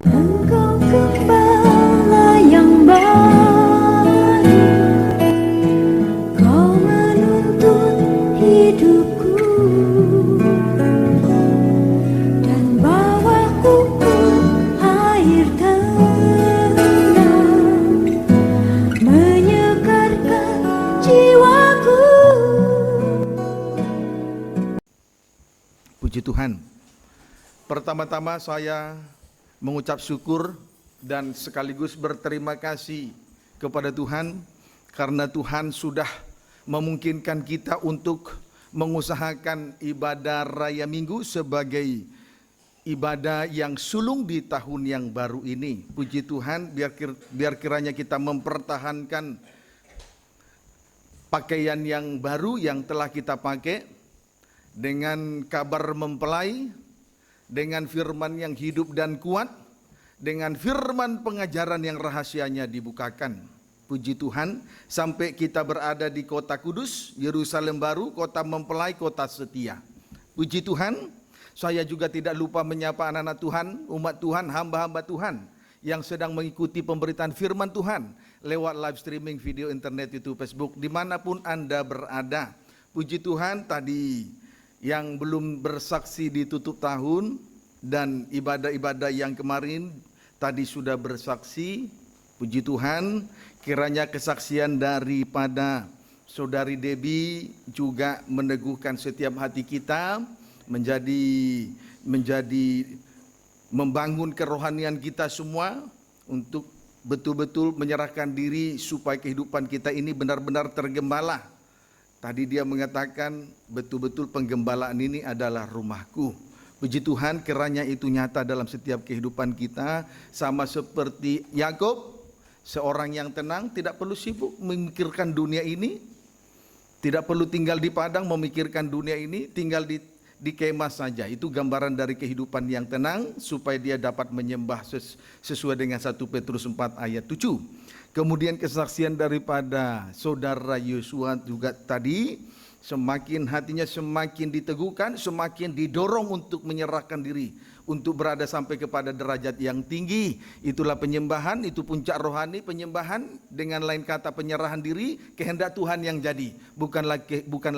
Engkau gembala yang baik, kau menuntun hidupku dan bawaku ke air tenang, menyegarkan jiwaku. Puji Tuhan. Pertama-tama saya mengucap syukur dan sekaligus berterima kasih kepada Tuhan karena Tuhan sudah memungkinkan kita untuk mengusahakan ibadah Raya Minggu sebagai ibadah yang sulung di tahun yang baru ini. Puji Tuhan, biar kiranya kita mempertahankan pakaian yang baru yang telah kita pakai dengan kabar mempelai, dengan firman yang hidup dan kuat, dengan firman pengajaran yang rahasianya dibukakan. Puji Tuhan, sampai kita berada di kota kudus, Yerusalem baru, kota mempelai, kota setia. Puji Tuhan, saya juga tidak lupa menyapa anak-anak Tuhan, umat Tuhan, hamba-hamba Tuhan yang sedang mengikuti pemberitaan firman Tuhan lewat live streaming video internet, YouTube, Facebook, dimanapun Anda berada. Puji Tuhan, tadi yang belum bersaksi di tutup tahun dan ibadah-ibadah yang kemarin tadi sudah bersaksi. Puji Tuhan, kiranya kesaksian daripada Saudari Debbie juga meneguhkan setiap hati kita, menjadi membangun kerohanian kita semua untuk betul-betul menyerahkan diri supaya kehidupan kita ini benar-benar tergembala. Tadi dia mengatakan betul-betul penggembalaan ini adalah rumahku. Puji Tuhan, kiranya itu nyata dalam setiap kehidupan kita. Sama seperti Yakub, seorang yang tenang, tidak perlu sibuk memikirkan dunia ini, tidak perlu tinggal di padang memikirkan dunia ini, tinggal di kemah saja. Itu gambaran dari kehidupan yang tenang supaya dia dapat menyembah sesuai dengan 1 Petrus 4 ayat 7. Kemudian kesaksian daripada saudara Yosua juga tadi, semakin hatinya semakin diteguhkan, semakin didorong untuk menyerahkan diri, untuk berada sampai kepada derajat yang tinggi. Itulah penyembahan, itu puncak rohani penyembahan, dengan lain kata penyerahan diri, kehendak Tuhan yang jadi, bukan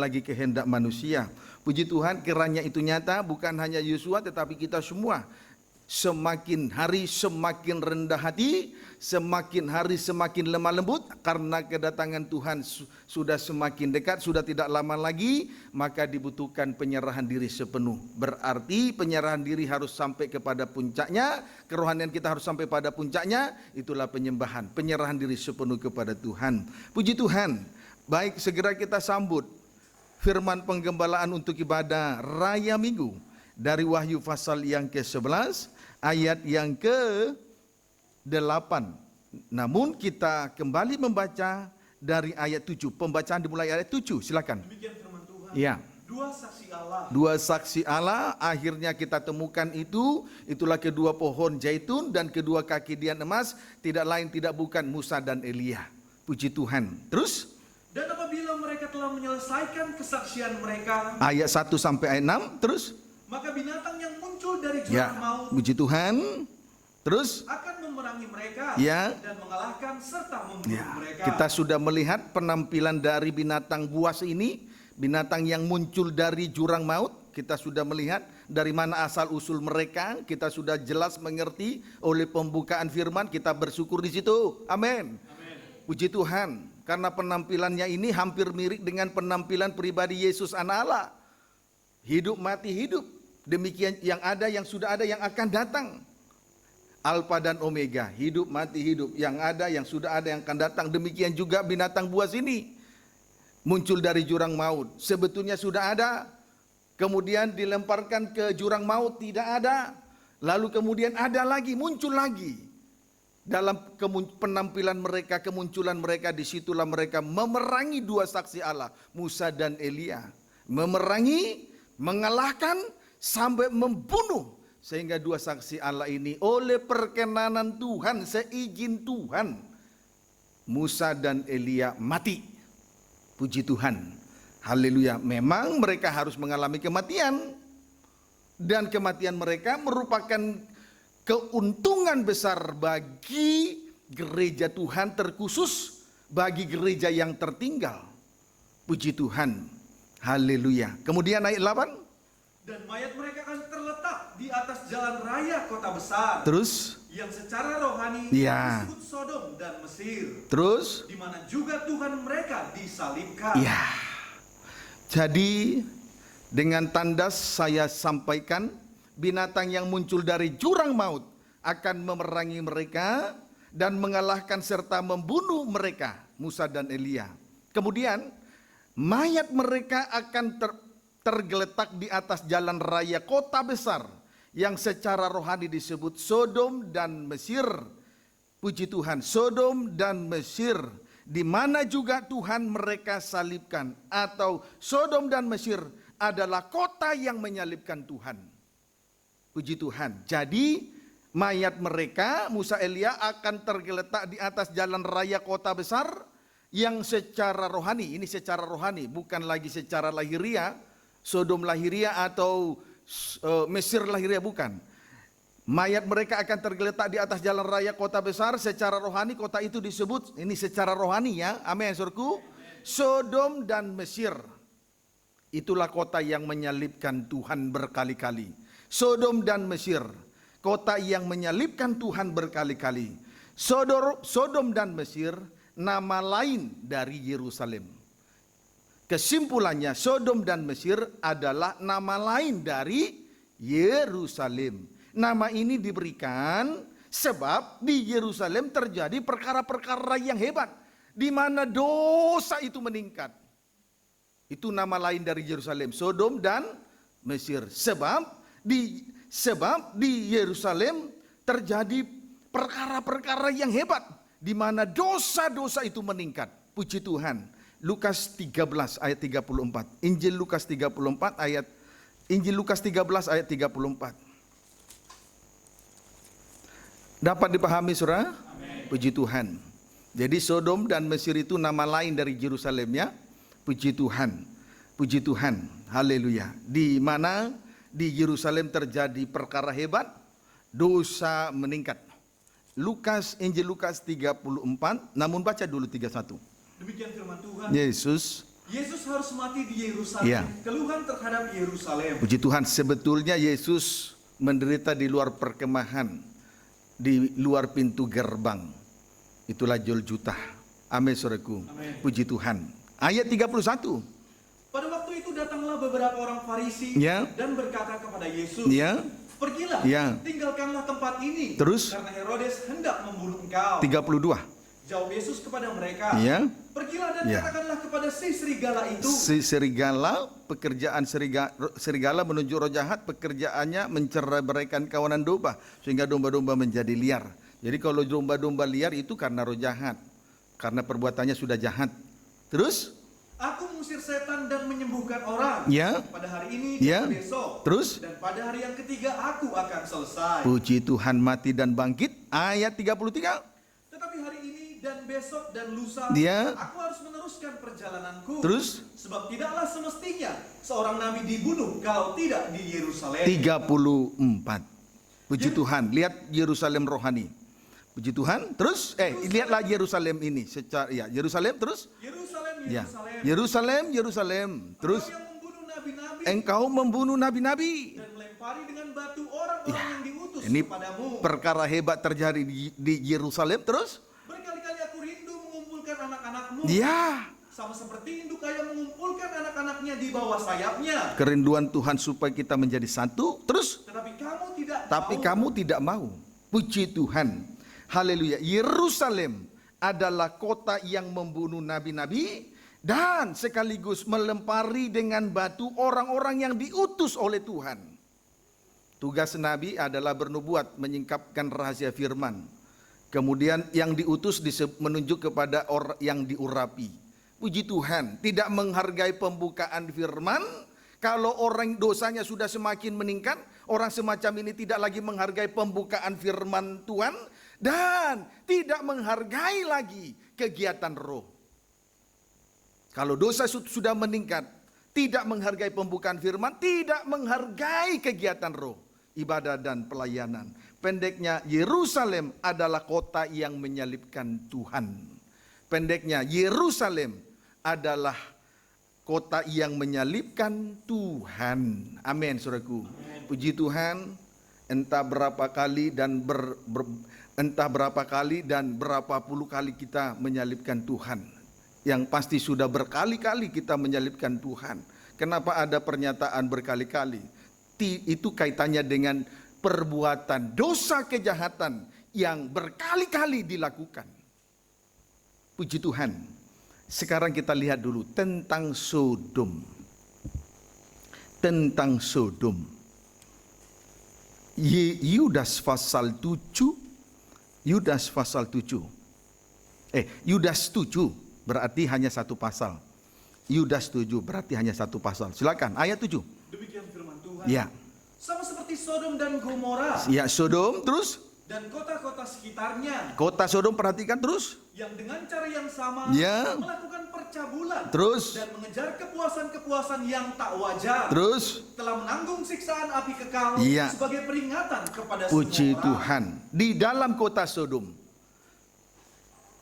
lagi kehendak manusia. Puji Tuhan, kiranya itu nyata, bukan hanya Yosua tetapi kita semua. Semakin hari semakin rendah hati, semakin hari semakin lemah lembut, karena kedatangan Tuhan sudah semakin dekat, sudah tidak lama lagi, maka dibutuhkan penyerahan diri sepenuh. Berarti penyerahan diri harus sampai kepada puncaknya, kerohanian kita harus sampai pada puncaknya, itulah penyembahan, penyerahan diri sepenuh kepada Tuhan. Puji Tuhan, baik, segera kita sambut firman penggembalaan untuk ibadah Raya Minggu dari Wahyu pasal yang ke-11 ayat yang ke-8. Namun kita kembali membaca dari ayat 7. Pembacaan dimulai ayat 7, silakan. Demikian firman Tuhan. Ya. Dua saksi Allah akhirnya kita temukan itulah kedua pohon zaitun dan kedua kaki dian emas, tidak lain tidak bukan Musa dan Elia. Puji Tuhan. Terus? Dan apabila mereka telah menyelesaikan kesaksian mereka, ayat 1 sampai ayat 6, terus? maka binatang yang muncul dari Ya, jurang maut puji Tuhan. Terus? akan memerangi mereka Ya. dan mengalahkan serta membunuh Ya, mereka. kita sudah melihat penampilan dari binatang buas ini, binatang yang muncul dari jurang maut. Kita sudah melihat dari mana asal usul mereka, kita sudah jelas mengerti oleh pembukaan firman, kita bersyukur di situ. Amin. Puji Tuhan, karena penampilannya ini hampir mirip dengan penampilan pribadi Yesus anak Allah. Hidup mati hidup, demikian yang ada, yang sudah ada, yang akan datang. Alfa dan Omega, hidup mati hidup, yang ada, yang sudah ada, yang akan datang. Demikian juga binatang buas ini muncul dari jurang maut. Sebetulnya sudah ada, kemudian dilemparkan ke jurang maut, tidak ada. Lalu kemudian ada lagi, muncul lagi. Dalam penampilan mereka, kemunculan mereka, disitulah mereka memerangi dua saksi Allah, Musa dan Elia. Memerangi, mengalahkan, sampai membunuh. Sehingga dua saksi Allah ini oleh perkenanan Tuhan, seizin Tuhan, Musa dan Elia mati. Puji Tuhan. Haleluya. Memang mereka harus mengalami kematian. Dan kematian mereka merupakan keuntungan besar bagi gereja Tuhan, terkhusus bagi gereja yang tertinggal. Puji Tuhan. Haleluya. Kemudian ayat 8. Dan mayat mereka akan terletak di atas jalan raya kota besar. Terus? Yang secara rohani Ya. disebut Sodom dan Mesir. Terus? Di mana juga Tuhan mereka disalibkan. Ya. Jadi dengan tandas saya sampaikan, binatang yang muncul dari jurang maut akan memerangi mereka dan mengalahkan serta membunuh mereka, Musa dan Elia. Kemudian mayat mereka akan tergeletak di atas jalan raya kota besar yang secara rohani disebut Sodom dan Mesir. Puji Tuhan, Sodom dan Mesir, di mana juga Tuhan mereka salibkan, atau Sodom dan Mesir adalah kota yang menyalibkan Tuhan. Puji Tuhan. Jadi mayat mereka, Musa Elia, akan tergeletak di atas jalan raya kota besar yang secara rohani, ini secara rohani, bukan lagi secara lahiria, Sodom lahiria atau Mesir lahiria, bukan. Mayat mereka akan tergeletak di atas jalan raya kota besar, secara rohani kota itu disebut, ini secara rohani ya, amin surku, Sodom dan Mesir. Itulah kota yang menyalibkan Tuhan berkali-kali. Sodom dan Mesir, kota yang menyalibkan Tuhan berkali-kali. Sodom dan Mesir nama lain dari Yerusalem. Kesimpulannya, Sodom dan Mesir adalah nama lain dari Yerusalem. Nama ini diberikan sebab di Yerusalem terjadi perkara-perkara yang hebat, di mana dosa itu meningkat. Itu nama lain dari Yerusalem, Sodom dan Mesir. Sebab di Yerusalem terjadi perkara-perkara yang hebat, di mana dosa-dosa itu meningkat. Puji Tuhan. Lukas 13 ayat 34. Injil Lukas 13 ayat 34. Dapat dipahami Saudara? Puji Tuhan. Jadi Sodom dan Mesir itu nama lain dari Yerusalem ya. Puji Tuhan. Puji Tuhan. Haleluya. Di mana di Yerusalem terjadi perkara hebat, dosa meningkat. Injil Lukas 34, namun baca dulu 31. Demikian firman Tuhan. Yesus harus mati di Yerusalem. Ya. Keluhan terhadap Yerusalem. Puji Tuhan, sebetulnya Yesus menderita di luar perkemahan, di luar pintu gerbang. Itulah Golgota. Amin saudaraku. Amin. Puji Tuhan. Ayat 31. Pada waktu itu datanglah beberapa orang Farisi Ya. dan berkata kepada Yesus, Ya. Pergilah, Ya. tinggalkanlah tempat ini. Terus? Karena Herodes hendak membunuh engkau. 32. Jawab Yesus kepada mereka, Ya. Pergilah dan Ya. katakanlah kepada si serigala itu. Si serigala, pekerjaan serigala menunjuk roh jahat, pekerjaannya mencerai-beraikan kawanan domba sehingga domba-domba menjadi liar. Jadi kalau domba-domba liar itu karena roh jahat, karena perbuatannya sudah jahat. Terus? Aku mengusir setan dan menyembuhkan orang. Ya. Pada hari ini Ya. dan besok. Terus? Dan pada hari yang ketiga aku akan selesai. Puji Tuhan, mati dan bangkit. Ayat 33. Tetapi hari ini dan besok dan lusa Ya. aku harus meneruskan perjalananku. Terus? Sebab tidaklah semestinya seorang nabi dibunuh kalau tidak di Yerusalem. 34. Puji Tuhan, lihat Yerusalem rohani. Puji Tuhan. Terus lihatlah Yerusalem ini secara ya, Yerusalem terus? Yerusalem, Ya. Yerusalem. Yerusalem. Terus Engkau yang membunuh nabi-nabi engkau membunuh nabi-nabi. dan melempari dengan batu orang-orang yang diutus Ini kepadamu. perkara hebat terjadi di Yerusalem. Terus? Berkali-kali aku rindu mengumpulkan anak-anakmu. Ya. Sama seperti induk ayam mengumpulkan anak-anaknya di bawah sayapnya. Kerinduan Tuhan supaya kita menjadi satu. Terus? Tetapi kamu tidak Tapi mau. kamu tidak mau. Puji Tuhan. Haleluya. Yerusalem adalah kota yang membunuh nabi-nabi dan sekaligus melempari dengan batu orang-orang yang diutus oleh Tuhan. Tugas nabi adalah bernubuat, menyingkapkan rahasia firman. Kemudian yang diutus menunjuk kepada orang yang diurapi. Puji Tuhan, tidak menghargai pembukaan firman. Kalau orang dosanya sudah semakin meningkat, orang semacam ini tidak lagi menghargai pembukaan firman Tuhan dan tidak menghargai lagi kegiatan roh. Kalau dosa sudah meningkat, tidak menghargai pembukaan firman, tidak menghargai kegiatan roh, ibadah dan pelayanan. Pendeknya, Yerusalem adalah kota yang menyalibkan Tuhan. Pendeknya, Yerusalem adalah kota yang menyalibkan Tuhan. Amin, saudaraku. Puji Tuhan, entah berapa kali dan berapa puluh kali kita menyalibkan Tuhan. Yang pasti sudah berkali-kali kita menyalibkan Tuhan. Kenapa ada pernyataan berkali-kali? Itu kaitannya dengan perbuatan dosa kejahatan yang berkali-kali dilakukan. Puji Tuhan. Sekarang kita lihat dulu tentang Sodom. Tentang Sodom. Yudas pasal 7. Yudas pasal 7. Yudas 7 berarti hanya satu pasal. Yudas 7 berarti hanya satu pasal. Silakan ayat 7. Demikian firman Tuhan. Ya. Sama seperti Sodom dan Gomora. Ya, Sodom terus. Dan kota-kota sekitarnya. Kota Sodom perhatikan terus. Yang dengan cara yang sama Ya. melakukan percabulan. Terus. Dan mengejar kepuasan-kepuasan yang tak wajar. Terus. Telah menanggung siksaan api kekal Ya. sebagai peringatan kepada Puji semua orang. Tuhan. Di dalam kota Sodom.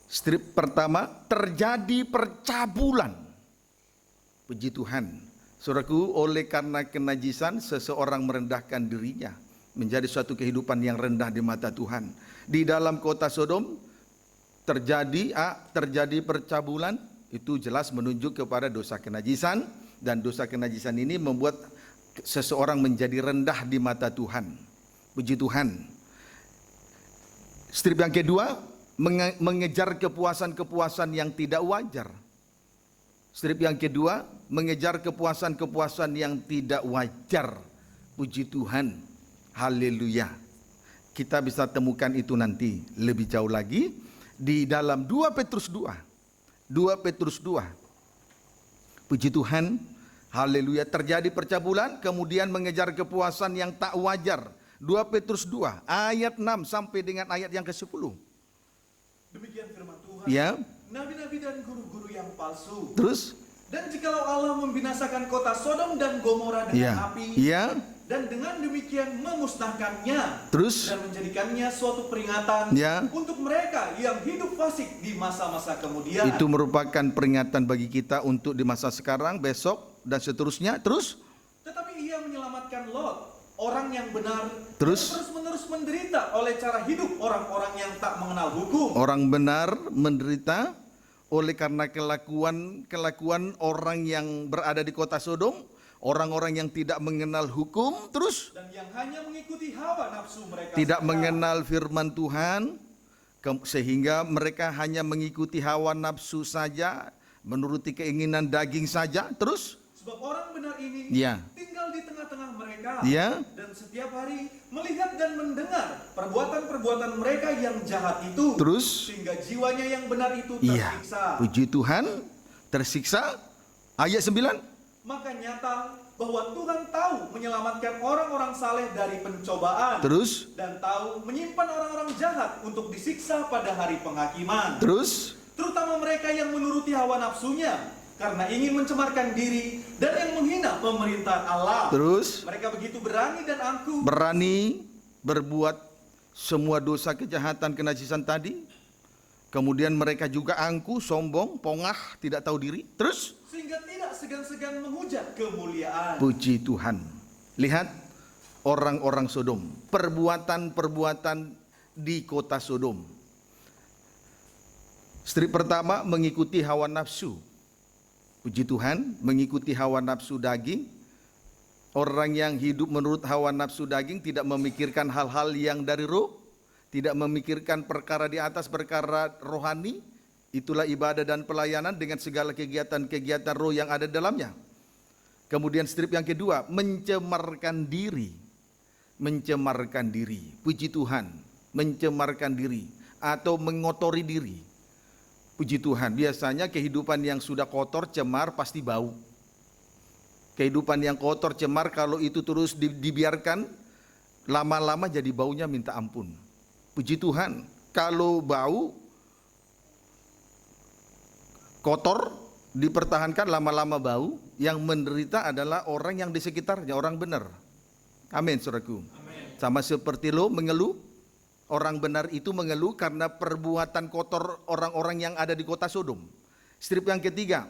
Strip pertama, terjadi percabulan. Puji Tuhan. Saudaraku, oleh karena kenajisan seseorang merendahkan dirinya menjadi suatu kehidupan yang rendah di mata Tuhan. Di dalam kota Sodom terjadi percabulan, itu jelas menunjuk kepada dosa kenajisan, dan dosa kenajisan ini membuat seseorang menjadi rendah di mata Tuhan. Puji Tuhan. Strip yang kedua, mengejar kepuasan-kepuasan yang tidak wajar. Strip yang kedua, mengejar kepuasan-kepuasan yang tidak wajar. Puji Tuhan. Haleluya. Kita bisa temukan itu nanti lebih jauh lagi di dalam 2 Petrus 2. 2 Petrus 2. Puji Tuhan. Haleluya. Terjadi percabulan, kemudian mengejar kepuasan yang tak wajar. 2 Petrus 2 ayat 6 sampai dengan ayat yang ke-10. Demikian firman Tuhan. Ya. Nabi-nabi dan guru-guru yang palsu. Terus? Dan jikalau Allah membinasakan kota Sodom dan Gomora dengan api, dan dengan demikian memusnahkannya, terus? Dan menjadikannya suatu peringatan untuk mereka yang hidup fasik di masa-masa kemudian. Itu merupakan peringatan bagi kita untuk di masa sekarang, besok, dan seterusnya. Terus? Tetapi ia menyelamatkan Lot, orang yang benar, terus? Dan terus-menerus menderita oleh cara hidup orang-orang yang tak mengenal hukum. Orang benar menderita oleh karena kelakuan orang yang berada di kota Sodom, orang-orang yang tidak mengenal hukum, terus? Dan yang hanya mengikuti hawa nafsu mereka. Tidak mengenal firman Tuhan, sehingga mereka hanya mengikuti hawa nafsu saja, menuruti keinginan daging saja, terus? Sebab orang benar ini tinggal di tengah-tengah mereka, dan setiap hari melihat dan mendengar perbuatan-perbuatan mereka yang jahat itu, terus? Sehingga jiwanya yang benar itu tersiksa. Puji Tuhan, tersiksa. Ayat 9. Maka nyata bahwa Tuhan tahu menyelamatkan orang-orang saleh dari pencobaan, terus? Dan tahu menyimpan orang-orang jahat untuk disiksa pada hari penghakiman, terus? Terutama mereka yang menuruti hawa nafsunya, karena ingin mencemarkan diri dan yang menghina pemerintahan Allah. Terus? Mereka begitu berani dan angkuh. Berani berbuat semua dosa kejahatan kenajisan tadi. Kemudian mereka juga angkuh, sombong, pongah, tidak tahu diri. Terus? Sehingga tidak segan-segan menghujat kemuliaan. Puji Tuhan. Lihat orang-orang Sodom. Perbuatan-perbuatan di kota Sodom. Strip pertama, mengikuti hawa nafsu. Puji Tuhan, mengikuti hawa nafsu daging. Orang yang hidup menurut hawa nafsu daging tidak memikirkan hal-hal yang dari roh, tidak memikirkan perkara di atas, perkara rohani. Itulah ibadah dan pelayanan dengan segala kegiatan-kegiatan roh yang ada dalamnya. Kemudian strip yang kedua, mencemarkan diri. Mencemarkan diri. Puji Tuhan, mencemarkan diri atau mengotori diri. Puji Tuhan, biasanya kehidupan yang sudah kotor, cemar, pasti bau. Kehidupan yang kotor, cemar, kalau itu terus dibiarkan, lama-lama jadi baunya minta ampun. Puji Tuhan, kalau bau, kotor, dipertahankan lama-lama bau, yang menderita adalah orang yang di sekitarnya, orang benar. Amin, saudaraku. Sama seperti lo mengeluh, orang benar itu mengeluh karena perbuatan kotor orang-orang yang ada di kota Sodom. Strip yang ketiga,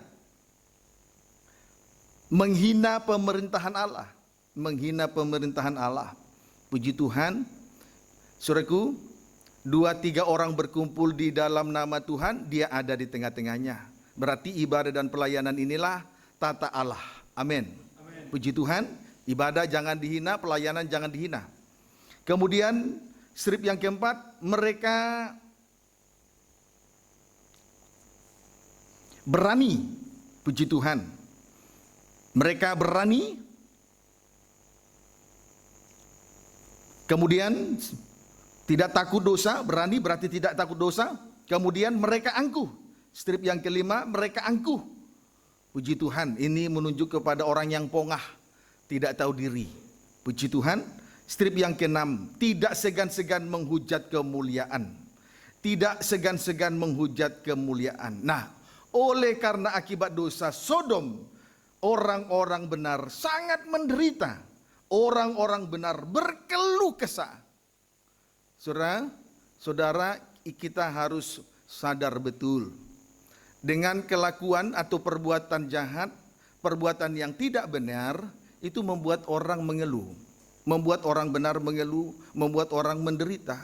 menghina pemerintahan Allah. Menghina pemerintahan Allah. Puji Tuhan, saudaraku, 2-3 orang berkumpul di dalam nama Tuhan, Dia ada di tengah-tengahnya. Berarti ibadah dan pelayanan inilah tata Allah. Amin. Puji Tuhan, ibadah jangan dihina, pelayanan jangan dihina. Kemudian strip yang keempat, mereka berani. Puji Tuhan, mereka berani. Kemudian tidak takut dosa, berani berarti tidak takut dosa. Kemudian mereka angkuh. Strip yang kelima, mereka angkuh. Puji Tuhan, ini menunjuk kepada orang yang pongah, tidak tahu diri. Puji Tuhan. Strip yang keenam, tidak segan-segan menghujat kemuliaan. Tidak segan-segan menghujat kemuliaan. Nah, oleh karena akibat dosa Sodom, orang-orang benar sangat menderita. Orang-orang benar berkeluh kesah. Saudara, kita harus sadar betul. Dengan kelakuan atau perbuatan jahat, perbuatan yang tidak benar, itu membuat orang mengeluh. Membuat orang benar mengeluh, membuat orang menderita.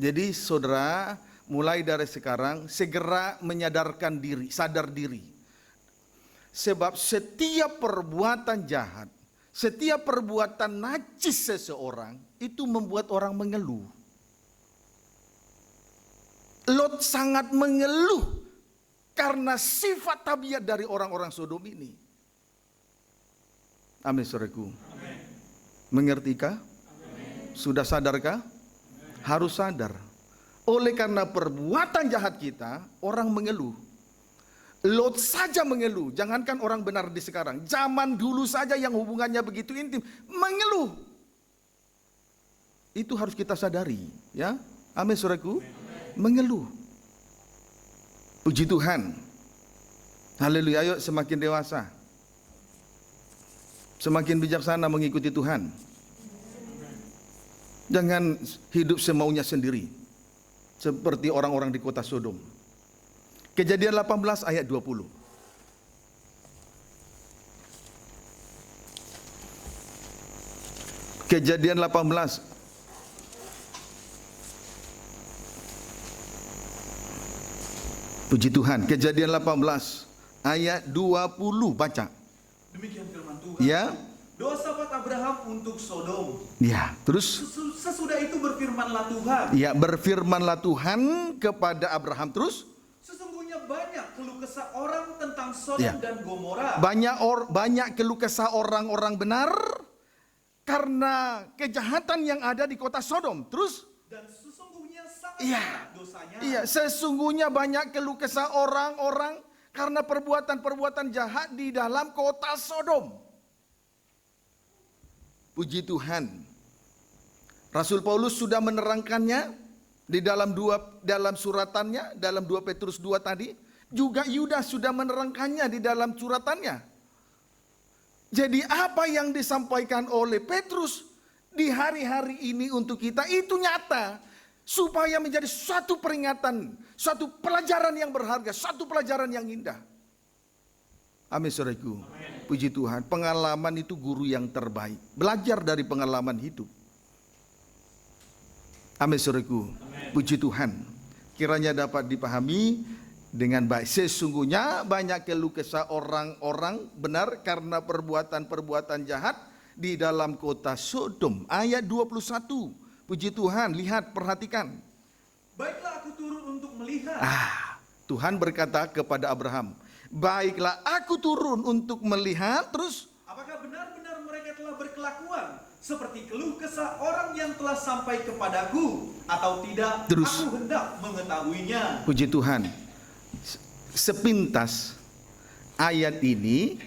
Jadi saudara, mulai dari sekarang, segera menyadarkan diri, sadar diri. Sebab setiap perbuatan jahat, setiap perbuatan najis seseorang, itu membuat orang mengeluh. Lot sangat mengeluh karena sifat tabiat dari orang-orang Sodom ini. Amin, saudaraku. Mengertikah? Sudah sadarkah? Harus sadar. Oleh karena perbuatan jahat kita, orang mengeluh. Lot saja mengeluh, jangankan orang benar di sekarang. Zaman dulu saja yang hubungannya begitu intim, mengeluh. Itu harus kita sadari, ya. Amin, saudaraku. Mengeluh. Puji Tuhan. Haleluya, ayo semakin dewasa. Semakin bijaksana mengikuti Tuhan. Jangan hidup semaunya sendiri. Seperti orang-orang di kota Sodom. Kejadian 18 ayat 20. Kejadian 18. Puji Tuhan. Kejadian 18 ayat 20, baca. Demikian firman Tuhan. Ya. Doa syafaat Abraham untuk Sodom. Ya, terus Sesudah itu berfirmanlah Tuhan. ya, berfirmanlah Tuhan kepada Abraham, terus Sesungguhnya banyak keluh kesah orang tentang Sodom Ya. dan Gomora. banyak keluh kesah orang-orang benar karena kejahatan yang ada di kota Sodom. Terus Dan sesungguhnya sangat Iya. berat dosanya. iya, sesungguhnya banyak keluh kesah orang-orang karena perbuatan-perbuatan jahat di dalam kota Sodom. Puji Tuhan. Rasul Paulus sudah menerangkannya di dalam suratannya, dalam 2 Petrus 2 tadi. Juga Yudas sudah menerangkannya di dalam suratannya. Jadi apa yang disampaikan oleh Petrus di hari-hari ini untuk kita itu nyata. Supaya menjadi suatu peringatan, suatu pelajaran yang berharga, suatu pelajaran yang indah. Amin, saudaraku. Puji Tuhan, pengalaman itu guru yang terbaik. Belajar dari pengalaman hidup. Amin, saudaraku. Puji Tuhan. Kiranya dapat dipahami dengan baik. Sesungguhnya banyak keluh kesah orang-orang benar karena perbuatan-perbuatan jahat di dalam kota Sodom. Ayat 21. Puji Tuhan, lihat, perhatikan. Baiklah aku turun untuk melihat. Tuhan berkata kepada Abraham, baiklah aku turun untuk melihat, terus Apakah benar-benar mereka telah berkelakuan seperti keluh kesah orang yang telah sampai kepadaku, atau tidak? Terus. Aku hendak mengetahuinya. puji Tuhan. Sepintas ayat ini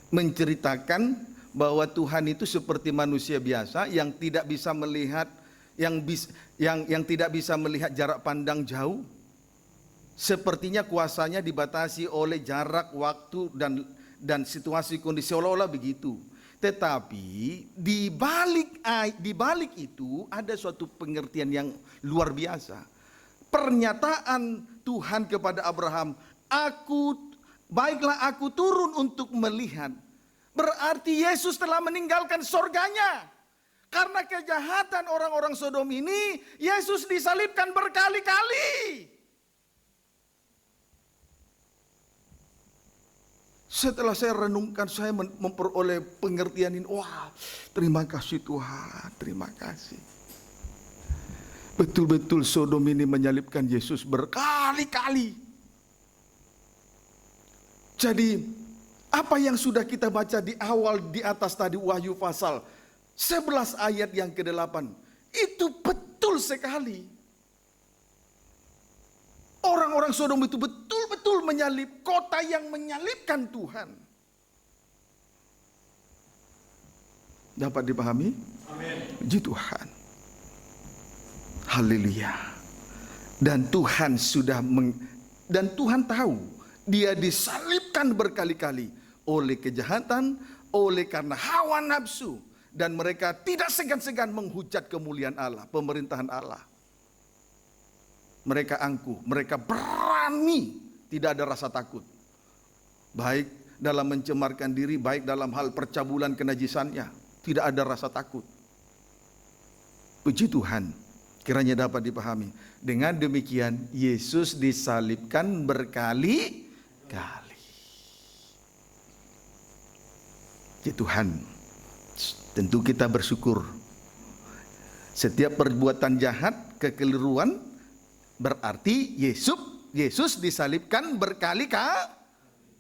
menceritakan bahwa Tuhan itu seperti manusia biasa yang tidak bisa melihat, yang tidak bisa melihat jarak pandang jauh. Sepertinya kuasanya dibatasi oleh jarak, waktu dan situasi kondisi, seolah-olah begitu. Tetapi di balik itu ada suatu pengertian yang luar biasa. Pernyataan Tuhan kepada Abraham, baiklah aku turun untuk melihat. Berarti Yesus telah meninggalkan sorganya. Karena kejahatan orang-orang Sodom ini, Yesus disalibkan berkali-kali. Setelah saya renungkan, saya memperoleh pengertian ini. Wah, terima kasih Tuhan, terima kasih. Betul-betul Sodom ini menyalibkan Yesus berkali-kali. Jadi, apa yang sudah kita baca di awal di atas tadi, Wahyu pasal 11 ayat yang ke-8, itu betul sekali. Orang-orang Sodom itu betul-betul menyalib, kota yang menyalibkan Tuhan. Dapat dipahami? Amin. Puji Tuhan. Haleluya. Dan Tuhan dan Tuhan tahu dia disalibkan berkali-kali oleh kejahatan, oleh karena hawa nafsu, dan mereka tidak segan-segan menghujat kemuliaan Allah, pemerintahan Allah. Mereka angkuh, mereka berani, tidak ada rasa takut. Baik dalam mencemarkan diri, baik dalam hal percabulan kenajisannya, tidak ada rasa takut. Puji Tuhan, kiranya dapat dipahami. Dengan demikian, Yesus disalibkan berkali-kali. Puji Tuhan, tentu kita bersyukur. Setiap perbuatan jahat, kekeliruan, berarti Yesus disalibkan berkali-kali.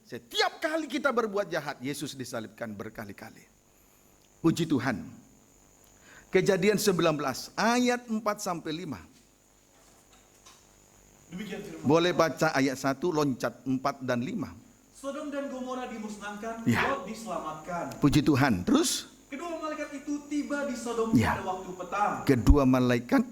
Setiap kali kita berbuat jahat, Yesus disalibkan berkali-kali. Puji Tuhan. Kejadian 19 ayat 4 sampai 5. Demikian firman. Boleh baca ayat 1, loncat 4 dan 5. Sodom dan Gomora dimusnahkan, Ya. Lot diselamatkan. Puji Tuhan. Terus Kedua malaikat itu tiba di Sodom Ya. pada waktu petang. kedua malaikat,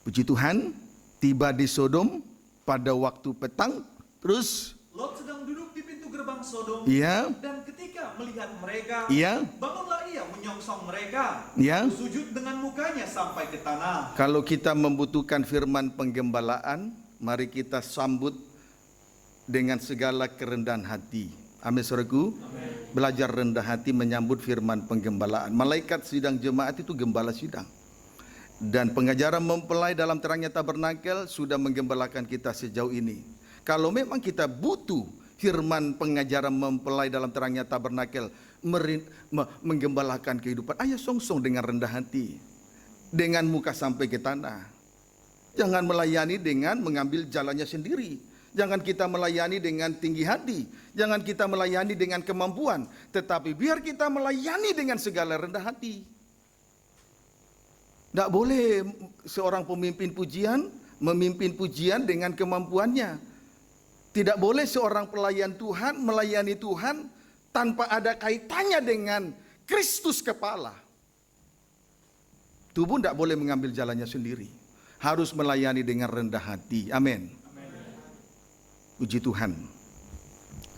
puji Tuhan, tiba di Sodom pada waktu petang. Terus Lot sedang duduk di pintu gerbang Sodom. ya, Dan ketika melihat mereka, ya, bangunlah ia menyongsong mereka. ya. Sujud dengan mukanya sampai ke tanah. Kalau kita membutuhkan firman penggembalaan, mari kita sambut dengan segala kerendahan hati. Amin, saudaraku. Belajar rendah hati menyambut firman penggembalaan. Malaikat sidang jemaat itu gembala sidang. Dan pengajaran mempelai dalam terangnya tabernakel sudah menggembalakan kita sejauh ini. Kalau memang kita butuh firman pengajaran mempelai dalam terangnya tabernakel menggembalakan kehidupan, ayo song-song dengan rendah hati, dengan muka sampai ke tanah. Jangan melayani dengan mengambil jalannya sendiri. Jangan kita melayani dengan tinggi hati. Jangan kita melayani dengan kemampuan. Tetapi biar kita melayani dengan segala rendah hati. Tidak boleh seorang pemimpin pujian memimpin pujian dengan kemampuannya. Tidak boleh seorang pelayan Tuhan melayani Tuhan tanpa ada kaitannya dengan Kristus kepala. Tubuh tidak boleh mengambil jalannya sendiri. Harus melayani dengan rendah hati. Amin. Puji Tuhan.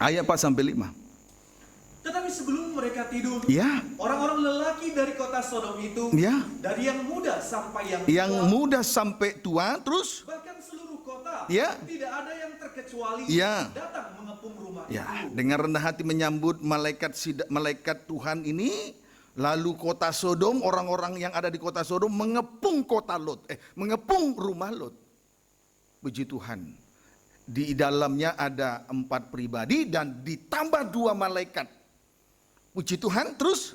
Ayat 4 sampai 5. Tetapi sebelum mereka tidur, Ya. orang-orang lelaki dari kota Sodom itu, Ya. dari yang muda sampai Yang tua, muda sampai tua, terus bahkan seluruh kota, Ya. tidak ada yang terkecuali Ya. datang mengepung rumah ya, itu. dengan rendah hati menyambut malaikat Tuhan ini. Lalu kota Sodom, orang-orang yang ada di kota Sodom mengepung kota Lot, mengepung rumah Lot. Puji Tuhan. Di dalamnya ada 4 pribadi dan ditambah 2 malaikat. Puji Tuhan. Terus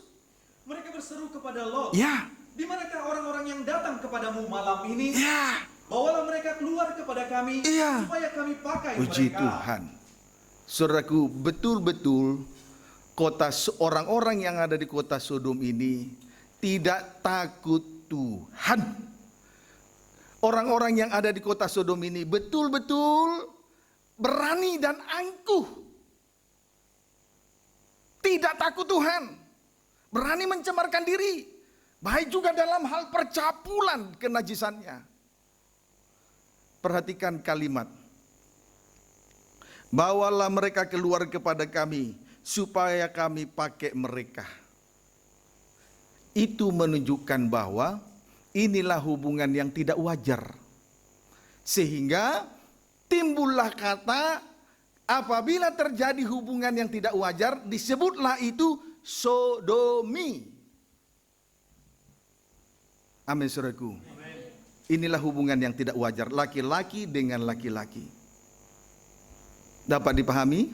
Mereka berseru kepada Lot, ya, di manakah orang-orang yang datang kepadamu malam ini? ya, Bawalah mereka keluar kepada kami, Iya. supaya kami pakai puji mereka. Tuhan. Saudaraku, betul-betul orang-orang yang ada di kota Sodom ini tidak takut Tuhan. Orang-orang yang ada di kota Sodom ini betul-betul berani dan angkuh. Tidak takut Tuhan. Berani mencemarkan diri. Baik juga dalam hal percabulan kenajisannya. Perhatikan kalimat. Bawalah mereka keluar kepada kami, supaya kami pakai mereka. itu menunjukkan bahwa inilah hubungan yang tidak wajar. Sehingga timbullah kata, apabila terjadi hubungan yang tidak wajar, disebutlah itu sodomi. Amin, saudaraku. Inilah hubungan yang tidak wajar, laki-laki dengan laki-laki. Dapat dipahami?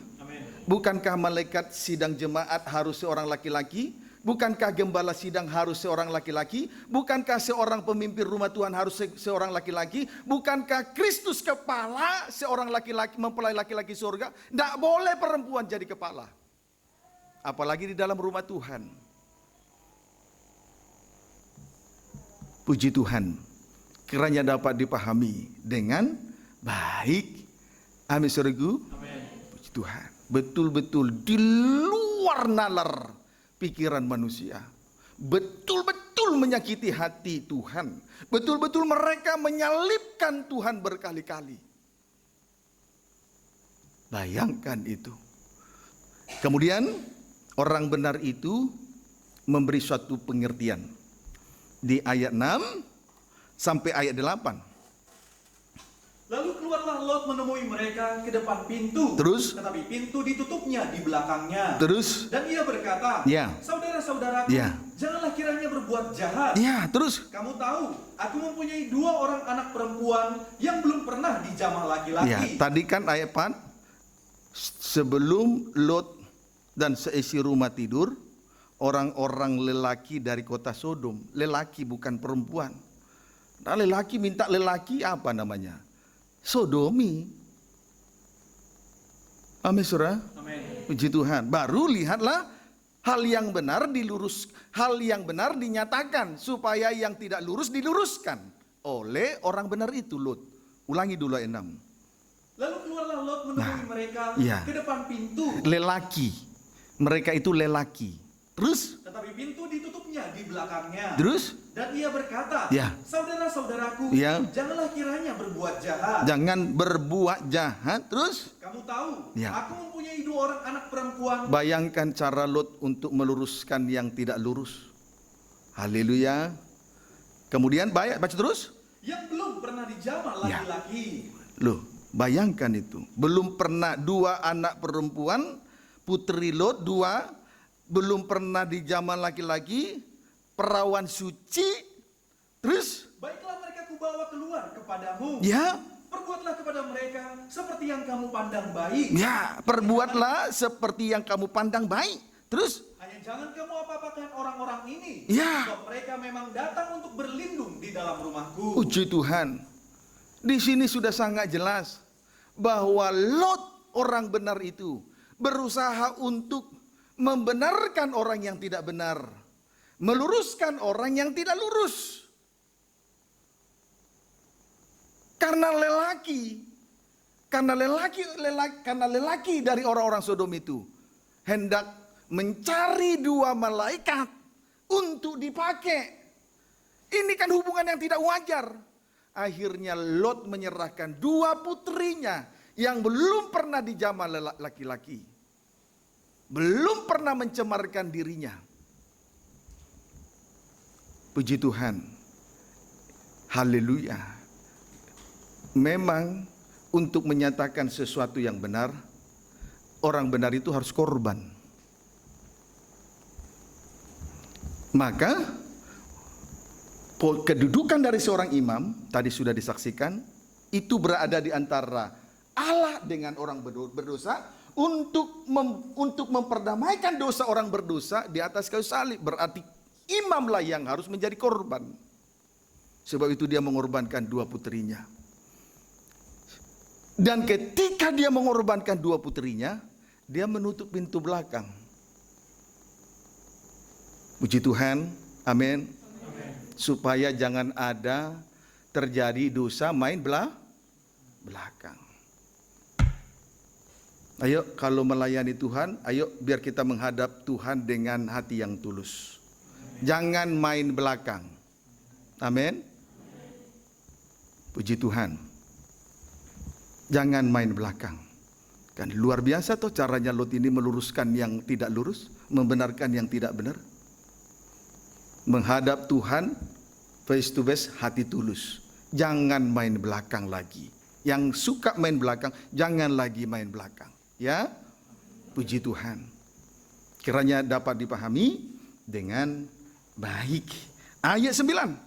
Bukankah malaikat sidang jemaat harus seorang laki-laki? Bukankah gembala sidang harus seorang laki-laki? Bukankah seorang pemimpin rumah Tuhan harus seorang laki-laki? Bukankah Kristus kepala seorang laki-laki, mempelai laki-laki surga? Tidak boleh perempuan jadi kepala. Apalagi di dalam rumah Tuhan. Puji Tuhan, kiranya dapat dipahami dengan baik. Amin, saudaraku. Puji Tuhan. Betul-betul di luar nalar pikiran manusia, betul-betul menyakiti hati Tuhan, betul-betul mereka menyalibkan Tuhan berkali-kali. Bayangkan itu. Kemudian orang benar itu memberi suatu pengertian di ayat 6 sampai ayat 8. Lalu keluarlah Lot menemui mereka ke depan pintu. Terus? Tetapi pintu ditutupnya di belakangnya. Terus? Dan ia berkata, Ya. Saudara-saudaraku, Ya. janganlah kiranya berbuat jahat. Ya, terus? Kamu tahu, aku mempunyai 2 orang anak perempuan yang belum pernah dijamah laki-laki. Ya, tadi kan ayat 4, sebelum Lot dan seisi rumah tidur, orang-orang lelaki dari kota Sodom, lelaki bukan perempuan. Nah, lelaki minta lelaki apa namanya? Sodomi. Amin, saudara. Amin. Puji Tuhan. Baru lihatlah hal yang benar dilurus, hal yang benar dinyatakan supaya yang tidak lurus diluruskan oleh orang benar itu, Lot. Ulangi dulu ayat 6. Lalu keluarlah Lot menemui mereka ya. ke depan pintu. Lelaki. Mereka itu lelaki. Terus? Tetapi pintu ditutupnya di belakangnya. Terus? Dan ia berkata, Ya. Saudara-saudaraku, Ya. janganlah kiranya berbuat jahat. Jangan berbuat jahat. Terus? Kamu tahu, Ya. aku mempunyai 2 orang anak perempuan. Bayangkan cara Lot untuk meluruskan yang tidak lurus. Haleluya. Kemudian baca terus. Yang belum pernah dijamah Ya. laki-laki. Loh, bayangkan itu. Belum pernah 2 anak perempuan, putri Lot 2, belum pernah dijamah laki-laki, perawan suci. Terus? Baiklah mereka kubawa keluar kepadamu. Ya. Perbuatlah kepada mereka seperti yang kamu pandang baik. Ya, perbuatlah seperti yang kamu pandang baik. Terus? Hanya jangan kamu apa-apakan orang-orang ini. Ya. Sebab mereka memang datang untuk berlindung di dalam rumahku. Puji Tuhan. Di sini sudah sangat jelas bahwa Lot, orang benar itu, berusaha untuk membenarkan orang yang tidak benar, meluruskan orang yang tidak lurus. Karena lelaki dari orang-orang Sodom itu hendak mencari 2 malaikat untuk dipakai. Ini kan hubungan yang tidak wajar. Akhirnya Lot menyerahkan 2 putrinya yang belum pernah dijamah laki-laki, belum pernah mencemarkan dirinya. Puji Tuhan. Haleluya. Memang untuk menyatakan sesuatu yang benar, orang benar itu harus korban. Maka kedudukan dari seorang imam tadi sudah disaksikan, itu berada di antara Allah dengan orang berdosa untuk memperdamaikan dosa orang berdosa di atas kayu salib. Berarti imamlah yang harus menjadi korban. Sebab itu dia mengorbankan 2 putrinya. Dan ketika dia mengorbankan 2 putrinya, dia menutup pintu belakang. Puji Tuhan, amin. Supaya jangan ada terjadi dosa main belakang. Ayo kalau melayani Tuhan, ayo biar kita menghadap Tuhan dengan hati yang tulus. Jangan main belakang. Amin. Puji Tuhan. Jangan main belakang. Kan luar biasa tuh caranya Lot ini meluruskan yang tidak lurus, membenarkan yang tidak benar. menghadap Tuhan face to face, hati tulus. Jangan main belakang lagi. Yang suka main belakang, jangan lagi main belakang. Ya, puji Tuhan. Kiranya dapat dipahami dengan baik. Ayat 9.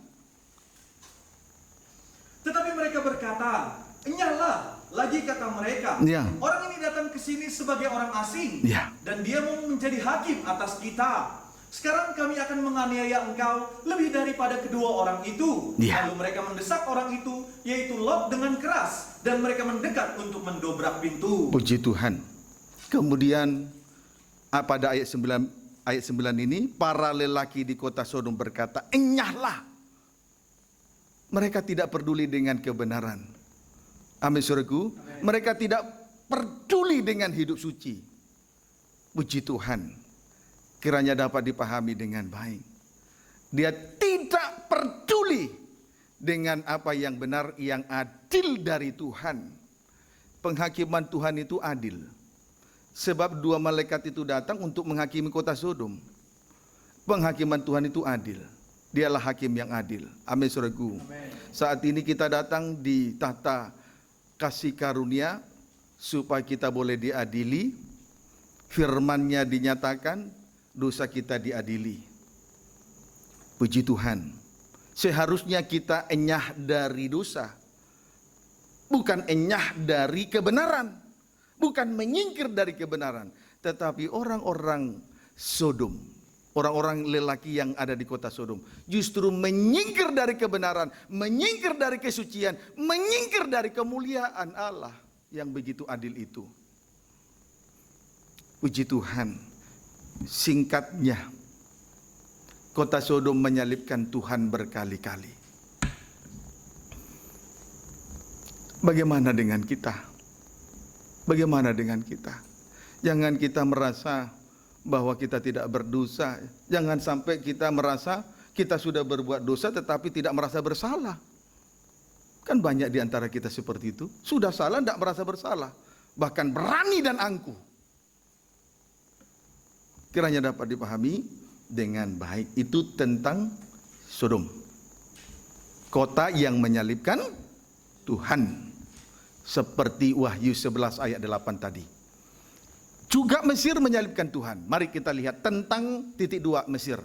Tetapi mereka berkata, "Enyahlah," lagi kata mereka. Ya. "Orang ini datang ke sini sebagai orang asing, Ya. dan dia mau menjadi hakim atas kita. Sekarang kami akan menganiaya engkau lebih daripada kedua orang itu." Ya. Lalu mereka mendesak orang itu, yaitu Lot, dengan keras, dan mereka mendekat untuk mendobrak pintu. Puji Tuhan. Kemudian pada ayat 9 ini, para lelaki di kota Sodom berkata, "Enyahlah." Mereka tidak peduli dengan kebenaran. Amin, saudaraku. Mereka tidak peduli dengan hidup suci. Puji Tuhan. Kiranya dapat dipahami dengan baik. Dia tidak peduli dengan apa yang benar, yang adil dari Tuhan. Penghakiman Tuhan itu adil. Sebab 2 malaikat itu datang untuk menghakimi kota Sodom. Penghakiman Tuhan itu adil. Dialah hakim yang adil. Amin, saudaraku. Saat ini kita datang di tahta kasih karunia supaya kita boleh diadili. Firman-Nya dinyatakan, dosa kita diadili. Puji Tuhan. Seharusnya kita enyah dari dosa, bukan enyah dari kebenaran, bukan menyingkir dari kebenaran. Tetapi orang-orang Sodom, orang-orang lelaki yang ada di kota Sodom, justru menyingkir dari kebenaran, menyingkir dari kesucian, menyingkir dari kemuliaan Allah yang begitu adil itu. Puji Tuhan. Singkatnya, kota Sodom menyalibkan Tuhan berkali-kali. Bagaimana dengan kita? Bagaimana dengan kita? Jangan kita merasa bahwa kita tidak berdosa. Jangan sampai kita merasa kita sudah berbuat dosa tetapi tidak merasa bersalah. Kan banyak di antara kita seperti itu. Sudah salah tidak merasa bersalah. Bahkan berani dan angkuh. Kiranya dapat dipahami dengan baik. Itu tentang Sodom. Kota yang menyalibkan Tuhan. Seperti Wahyu 11 ayat 8 tadi. Juga Mesir menyalibkan Tuhan. Mari kita lihat tentang titik 2 Mesir.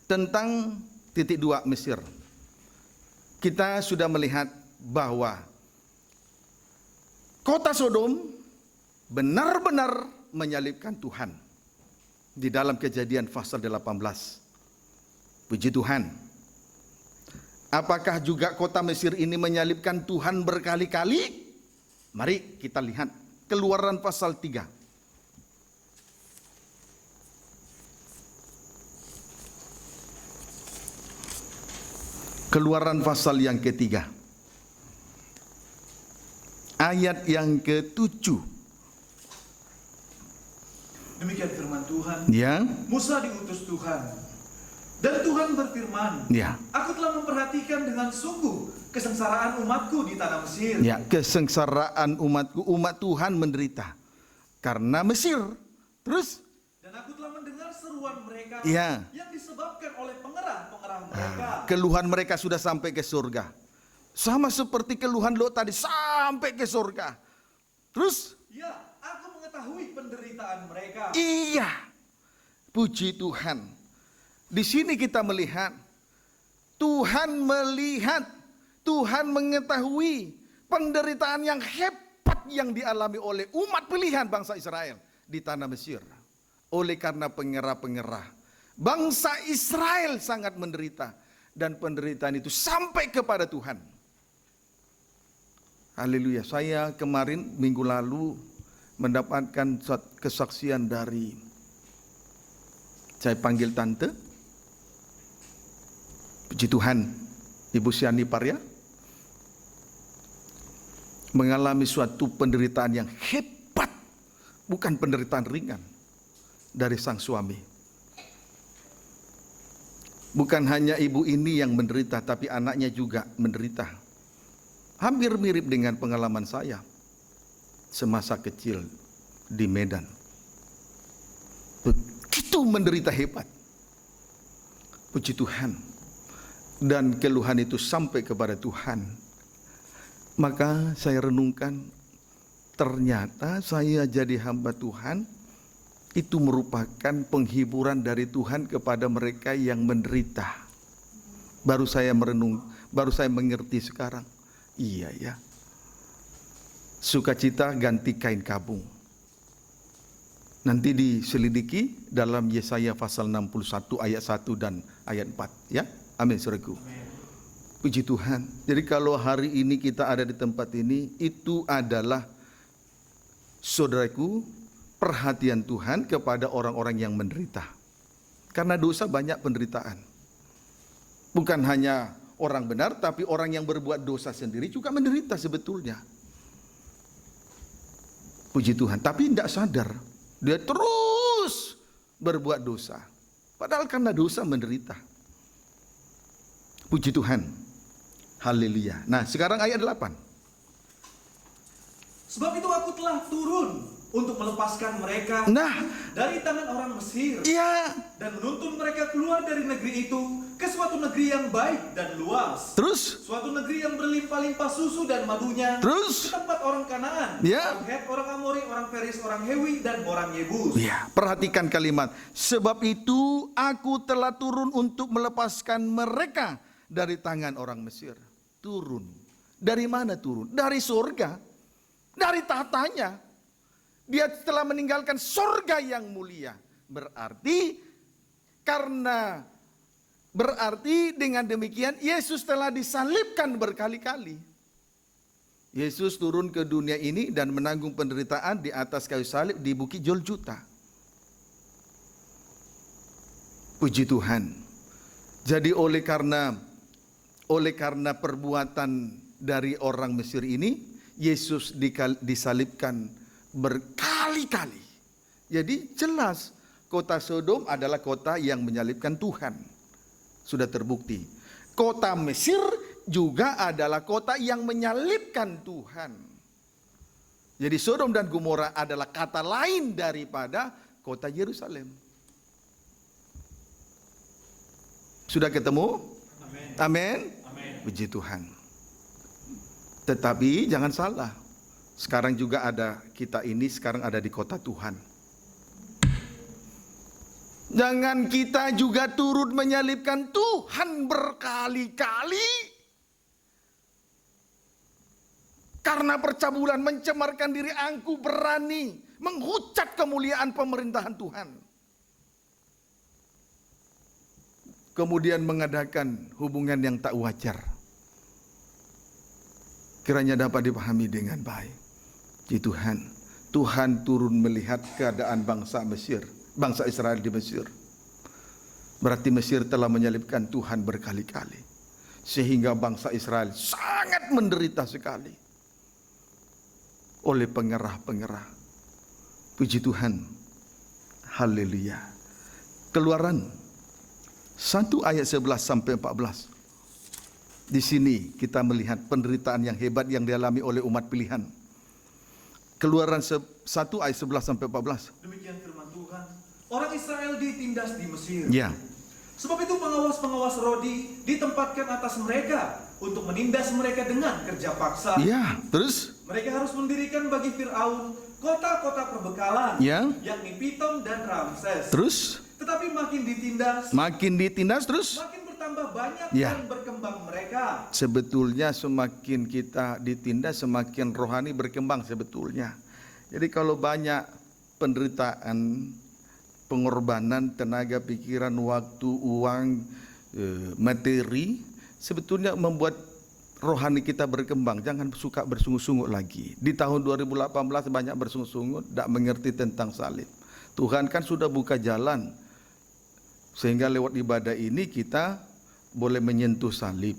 Tentang titik 2 Mesir. Kita sudah melihat bahwa kota Sodom benar-benar menyalibkan Tuhan. Di dalam Kejadian pasal 18. Puji Tuhan. Apakah juga kota Mesir ini menyalibkan Tuhan berkali-kali? Mari kita lihat Keluaran pasal 3. Keluaran pasal yang ketiga. Ayat yang ke-7. Demikian firman Tuhan. Ya. Musa diutus Tuhan. Dan Tuhan berfirman, Ya. Aku telah memperhatikan dengan sungguh kesengsaraan umatku di tanah Mesir. Ya, kesengsaraan umatku, umat Tuhan menderita karena Mesir. Terus? Dan aku telah mendengar seruan mereka Ya. yang disebabkan oleh pengerah-pengerah mereka. Keluhan mereka sudah sampai ke surga. Sama seperti keluhan Lot tadi sampai ke surga. Terus? Ya, aku mengetahui penderitaan mereka. Iya. Puji Tuhan. Di sini kita melihat Tuhan mengetahui penderitaan yang hebat yang dialami oleh umat pilihan bangsa Israel di tanah Mesir. Oleh karena pengerah-pengerah, bangsa Israel sangat menderita dan penderitaan itu sampai kepada Tuhan. Haleluya. Saya kemarin minggu lalu mendapatkan kesaksian dari, saya panggil tante, puji Tuhan, Ibu Siani Parya, mengalami suatu penderitaan yang hebat, bukan penderitaan ringan dari sang suami. Bukan hanya ibu ini yang menderita, tapi anaknya juga menderita. Hampir mirip dengan pengalaman saya semasa kecil di Medan. Begitu menderita hebat. Puji Tuhan. Dan keluhan itu sampai kepada Tuhan. Maka saya renungkan, ternyata saya jadi hamba Tuhan itu merupakan penghiburan dari Tuhan kepada mereka yang menderita. Baru saya mengerti sekarang. Iya ya. Sukacita ganti kain kabung. Nanti diselidiki dalam Yesaya pasal 61 ayat 1 dan ayat 4 ya. Amin saudaraku. Puji Tuhan. Jadi kalau hari ini kita ada di tempat ini, itu adalah saudaraku perhatian Tuhan kepada orang-orang yang menderita. Karena dosa banyak penderitaan. Bukan hanya orang benar, tapi orang yang berbuat dosa sendiri juga menderita sebetulnya. Puji Tuhan. Tapi tidak sadar. Dia terus berbuat dosa. Padahal karena dosa menderita. Puji Tuhan. Haleluya. Nah sekarang ayat 8. Sebab itu aku telah turun untuk melepaskan mereka dari tangan orang Mesir. Iya. Dan menuntun mereka keluar dari negeri itu ke suatu negeri yang baik dan luas. Terus? Suatu negeri yang berlimpah-limpah susu dan madunya. Terus? Ke tempat orang Kanaan, Ya. orang Het, orang Amori, orang Feris, orang Hewi, dan orang Yebus. Ya, perhatikan kalimat. Sebab itu aku telah turun untuk melepaskan mereka dari tangan orang Mesir. Turun. Dari mana turun? Dari surga. Dari tahtanya. Dia telah meninggalkan surga yang mulia. Berarti dengan demikian Yesus telah disalibkan berkali-kali. Yesus turun ke dunia ini dan menanggung penderitaan di atas kayu salib di Bukit Golgota. Puji Tuhan. Jadi oleh karena perbuatan dari orang Mesir ini, Yesus disalibkan berkali-kali. Jadi jelas kota Sodom adalah kota yang menyalibkan Tuhan. Sudah terbukti. Kota Mesir juga adalah kota yang menyalibkan Tuhan. Jadi Sodom dan Gomora adalah kata lain daripada kota Yerusalem. Sudah ketemu? Amin. Puji Tuhan. Tetapi jangan salah. Sekarang juga sekarang ada di kota Tuhan. Jangan kita juga turut menyalibkan Tuhan berkali-kali. Karena percabulan mencemarkan diri, aku berani menghujat kemuliaan pemerintahan Tuhan. Kemudian mengadakan hubungan yang tak wajar. Kiranya dapat dipahami dengan baik. Di Tuhan turun melihat keadaan bangsa Israel di Mesir. Berarti Mesir telah menyalibkan Tuhan berkali-kali. Sehingga bangsa Israel sangat menderita sekali. Oleh pengerah-pengerah. Puji Tuhan. Haleluya. Keluaran 1 ayat 11 sampai 14. Di sini kita melihat penderitaan yang hebat yang dialami oleh umat pilihan. Keluaran 1 ayat 11 sampai 14. Demikian firman Tuhan. Orang Israel ditindas di Mesir. Ya. Sebab itu pengawas-pengawas Rodi ditempatkan atas mereka untuk menindas mereka dengan kerja paksa. Ya, terus? Mereka harus mendirikan bagi Firaun kota-kota perbekalan, Ya. yakni Pitom dan Ramses. Terus? Tetapi makin ditindas, terus? makin bertambah banyak Ya. dan berkembang mereka. Sebetulnya semakin kita ditindas, semakin rohani berkembang sebetulnya. Jadi kalau banyak penderitaan, pengorbanan, tenaga, pikiran, waktu, uang, materi, sebetulnya membuat rohani kita berkembang. Jangan suka bersungut-sungut lagi. Di tahun 2018 banyak bersungut-sungut, tidak mengerti tentang salib. Tuhan kan sudah buka jalan. Sehingga lewat ibadah ini kita boleh menyentuh salib.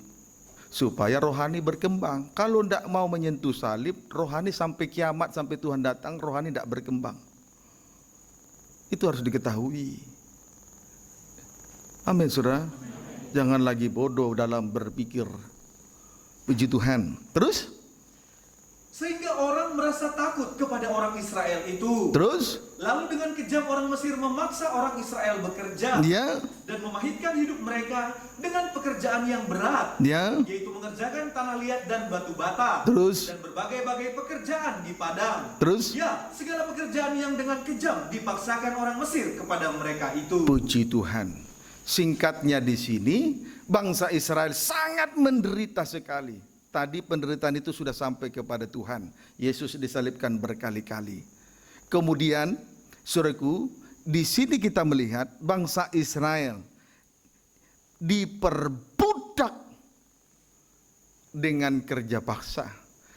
Supaya rohani berkembang. Kalau tidak mau menyentuh salib, rohani sampai kiamat, sampai Tuhan datang, rohani tidak berkembang. Itu harus diketahui. Amin, saudara. Jangan lagi bodoh dalam berpikir. Puji Tuhan. Terus? Sehingga orang merasa takut kepada orang Israel itu. Terus? Lalu dengan kejam orang Mesir memaksa orang Israel bekerja Ya. dan memahitkan hidup mereka dengan pekerjaan yang berat, Ya. yaitu mengerjakan tanah liat dan batu bata, Terus? dan berbagai-bagai pekerjaan di padang. Terus? Ya, segala pekerjaan yang dengan kejam dipaksakan orang Mesir kepada mereka itu. Puji Tuhan. Singkatnya di sini, bangsa Israel sangat menderita sekali. Tadi penderitaan itu sudah sampai kepada Tuhan. Yesus disalibkan berkali-kali. Kemudian, saudaraku, di sini kita melihat bangsa Israel diperbudak dengan kerja paksa.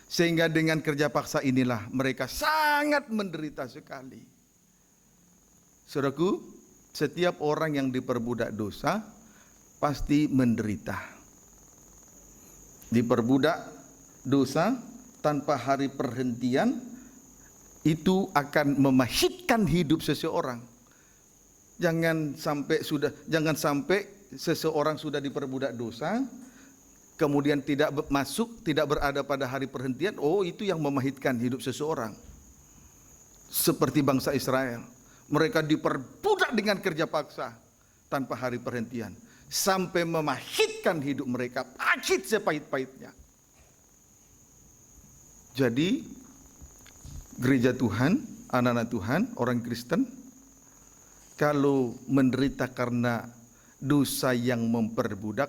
Sehingga dengan kerja paksa inilah mereka sangat menderita sekali. Saudaraku, setiap orang yang diperbudak dosa pasti menderita. Diperbudak dosa tanpa hari perhentian itu akan memahitkan hidup seseorang. Jangan sampai seseorang sudah diperbudak dosa kemudian tidak berada pada hari perhentian, itu yang memahitkan hidup seseorang. Seperti bangsa Israel, mereka diperbudak dengan kerja paksa tanpa hari perhentian. Sampai memahitkan hidup mereka, pahit sepahit-pahitnya. Jadi gereja Tuhan, anak-anak Tuhan, orang Kristen, kalau menderita karena dosa yang memperbudak,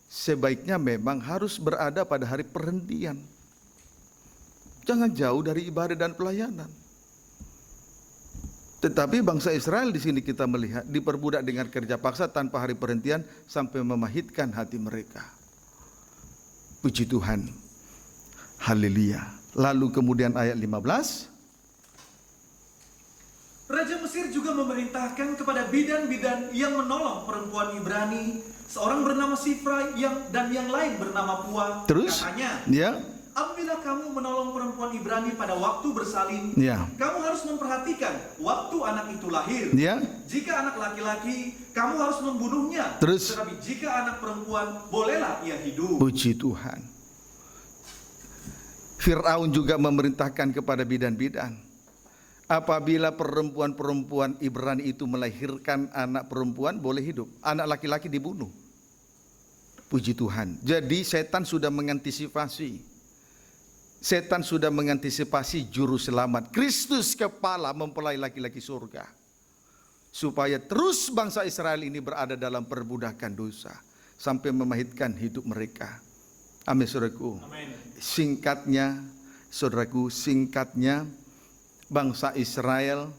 sebaiknya memang harus berada pada hari perhentian. Jangan jauh dari ibadah dan pelayanan. Tetapi bangsa Israel di sini kita melihat diperbudak dengan kerja paksa tanpa hari perhentian sampai memahitkan hati mereka. Puji Tuhan. Haleluya. Lalu kemudian ayat 15. Raja Mesir juga memerintahkan kepada bidan-bidan yang menolong perempuan Ibrani, seorang bernama Sifra dan yang lain bernama Pua. Terus? Katanya, Ya. apabila kamu menolong perempuan Ibrani pada waktu bersalin, Ya. kamu harus memperhatikan waktu anak itu lahir. Ya. Jika anak laki-laki, kamu harus membunuhnya. Terus? Tetapi jika anak perempuan, bolehlah ia hidup. Puji Tuhan. Fir'aun juga memerintahkan kepada bidan-bidan, apabila perempuan-perempuan Ibrani itu melahirkan anak perempuan boleh hidup, anak laki-laki dibunuh. Puji Tuhan. Jadi setan sudah mengantisipasi. Setan sudah mengantisipasi juru selamat. Kristus kepala mempelai laki-laki surga. Supaya terus bangsa Israel ini berada dalam perbudakan dosa. Sampai memahitkan hidup mereka. Amin, saudaraku. Amin. Singkatnya, bangsa Israel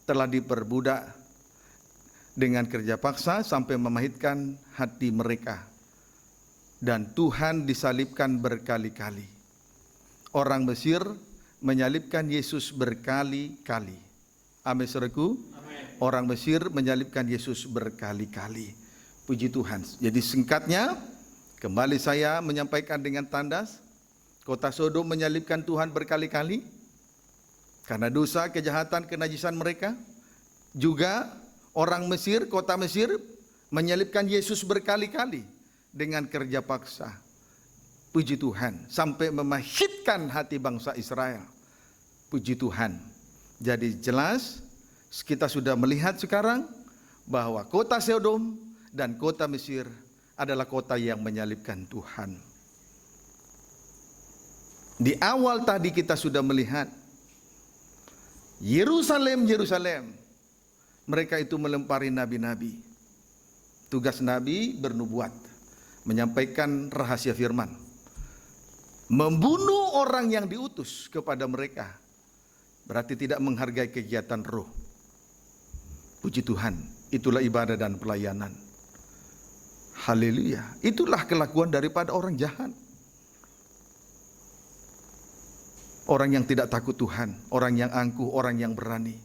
telah diperbudak dengan kerja paksa sampai memahitkan hati mereka. Dan Tuhan disalibkan berkali-kali. Orang Mesir menyalibkan Yesus berkali-kali. Amin, saudaraku. Orang Mesir menyalibkan Yesus berkali-kali. Puji Tuhan. Jadi singkatnya, kembali saya menyampaikan dengan tandas, kota Sodom menyalibkan Tuhan berkali-kali karena dosa, kejahatan, kenajisan mereka. Juga orang Mesir, kota Mesir menyalibkan Yesus berkali-kali dengan kerja paksa. Puji Tuhan, sampai memahitkan hati bangsa Israel. Puji Tuhan. Jadi jelas kita sudah melihat sekarang bahwa kota Sodom dan kota Mesir adalah kota yang menyalibkan Tuhan. Di awal tadi kita sudah melihat Yerusalem, mereka itu melempari nabi-nabi. Tugas nabi bernubuat, menyampaikan rahasia firman, membunuh orang yang diutus kepada mereka. Berarti tidak menghargai kegiatan roh. Puji Tuhan, itulah ibadah dan pelayanan. Haleluya. Itulah kelakuan daripada orang jahat. Orang yang tidak takut Tuhan, orang yang angkuh, orang yang berani,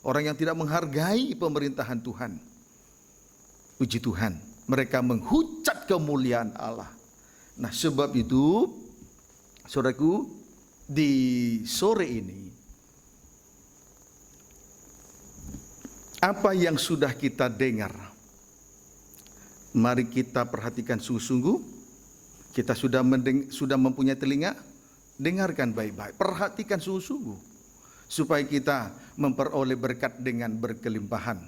orang yang tidak menghargai pemerintahan Tuhan. Puji Tuhan, mereka menghujat kemuliaan Allah. Nah, sebab itu, saudaraku, di sore ini, apa yang sudah kita dengar, mari kita perhatikan sungguh-sungguh. Kita sudah mempunyai telinga, Dengarkan baik-baik, perhatikan sungguh-sungguh, supaya kita memperoleh berkat dengan berkelimpahan.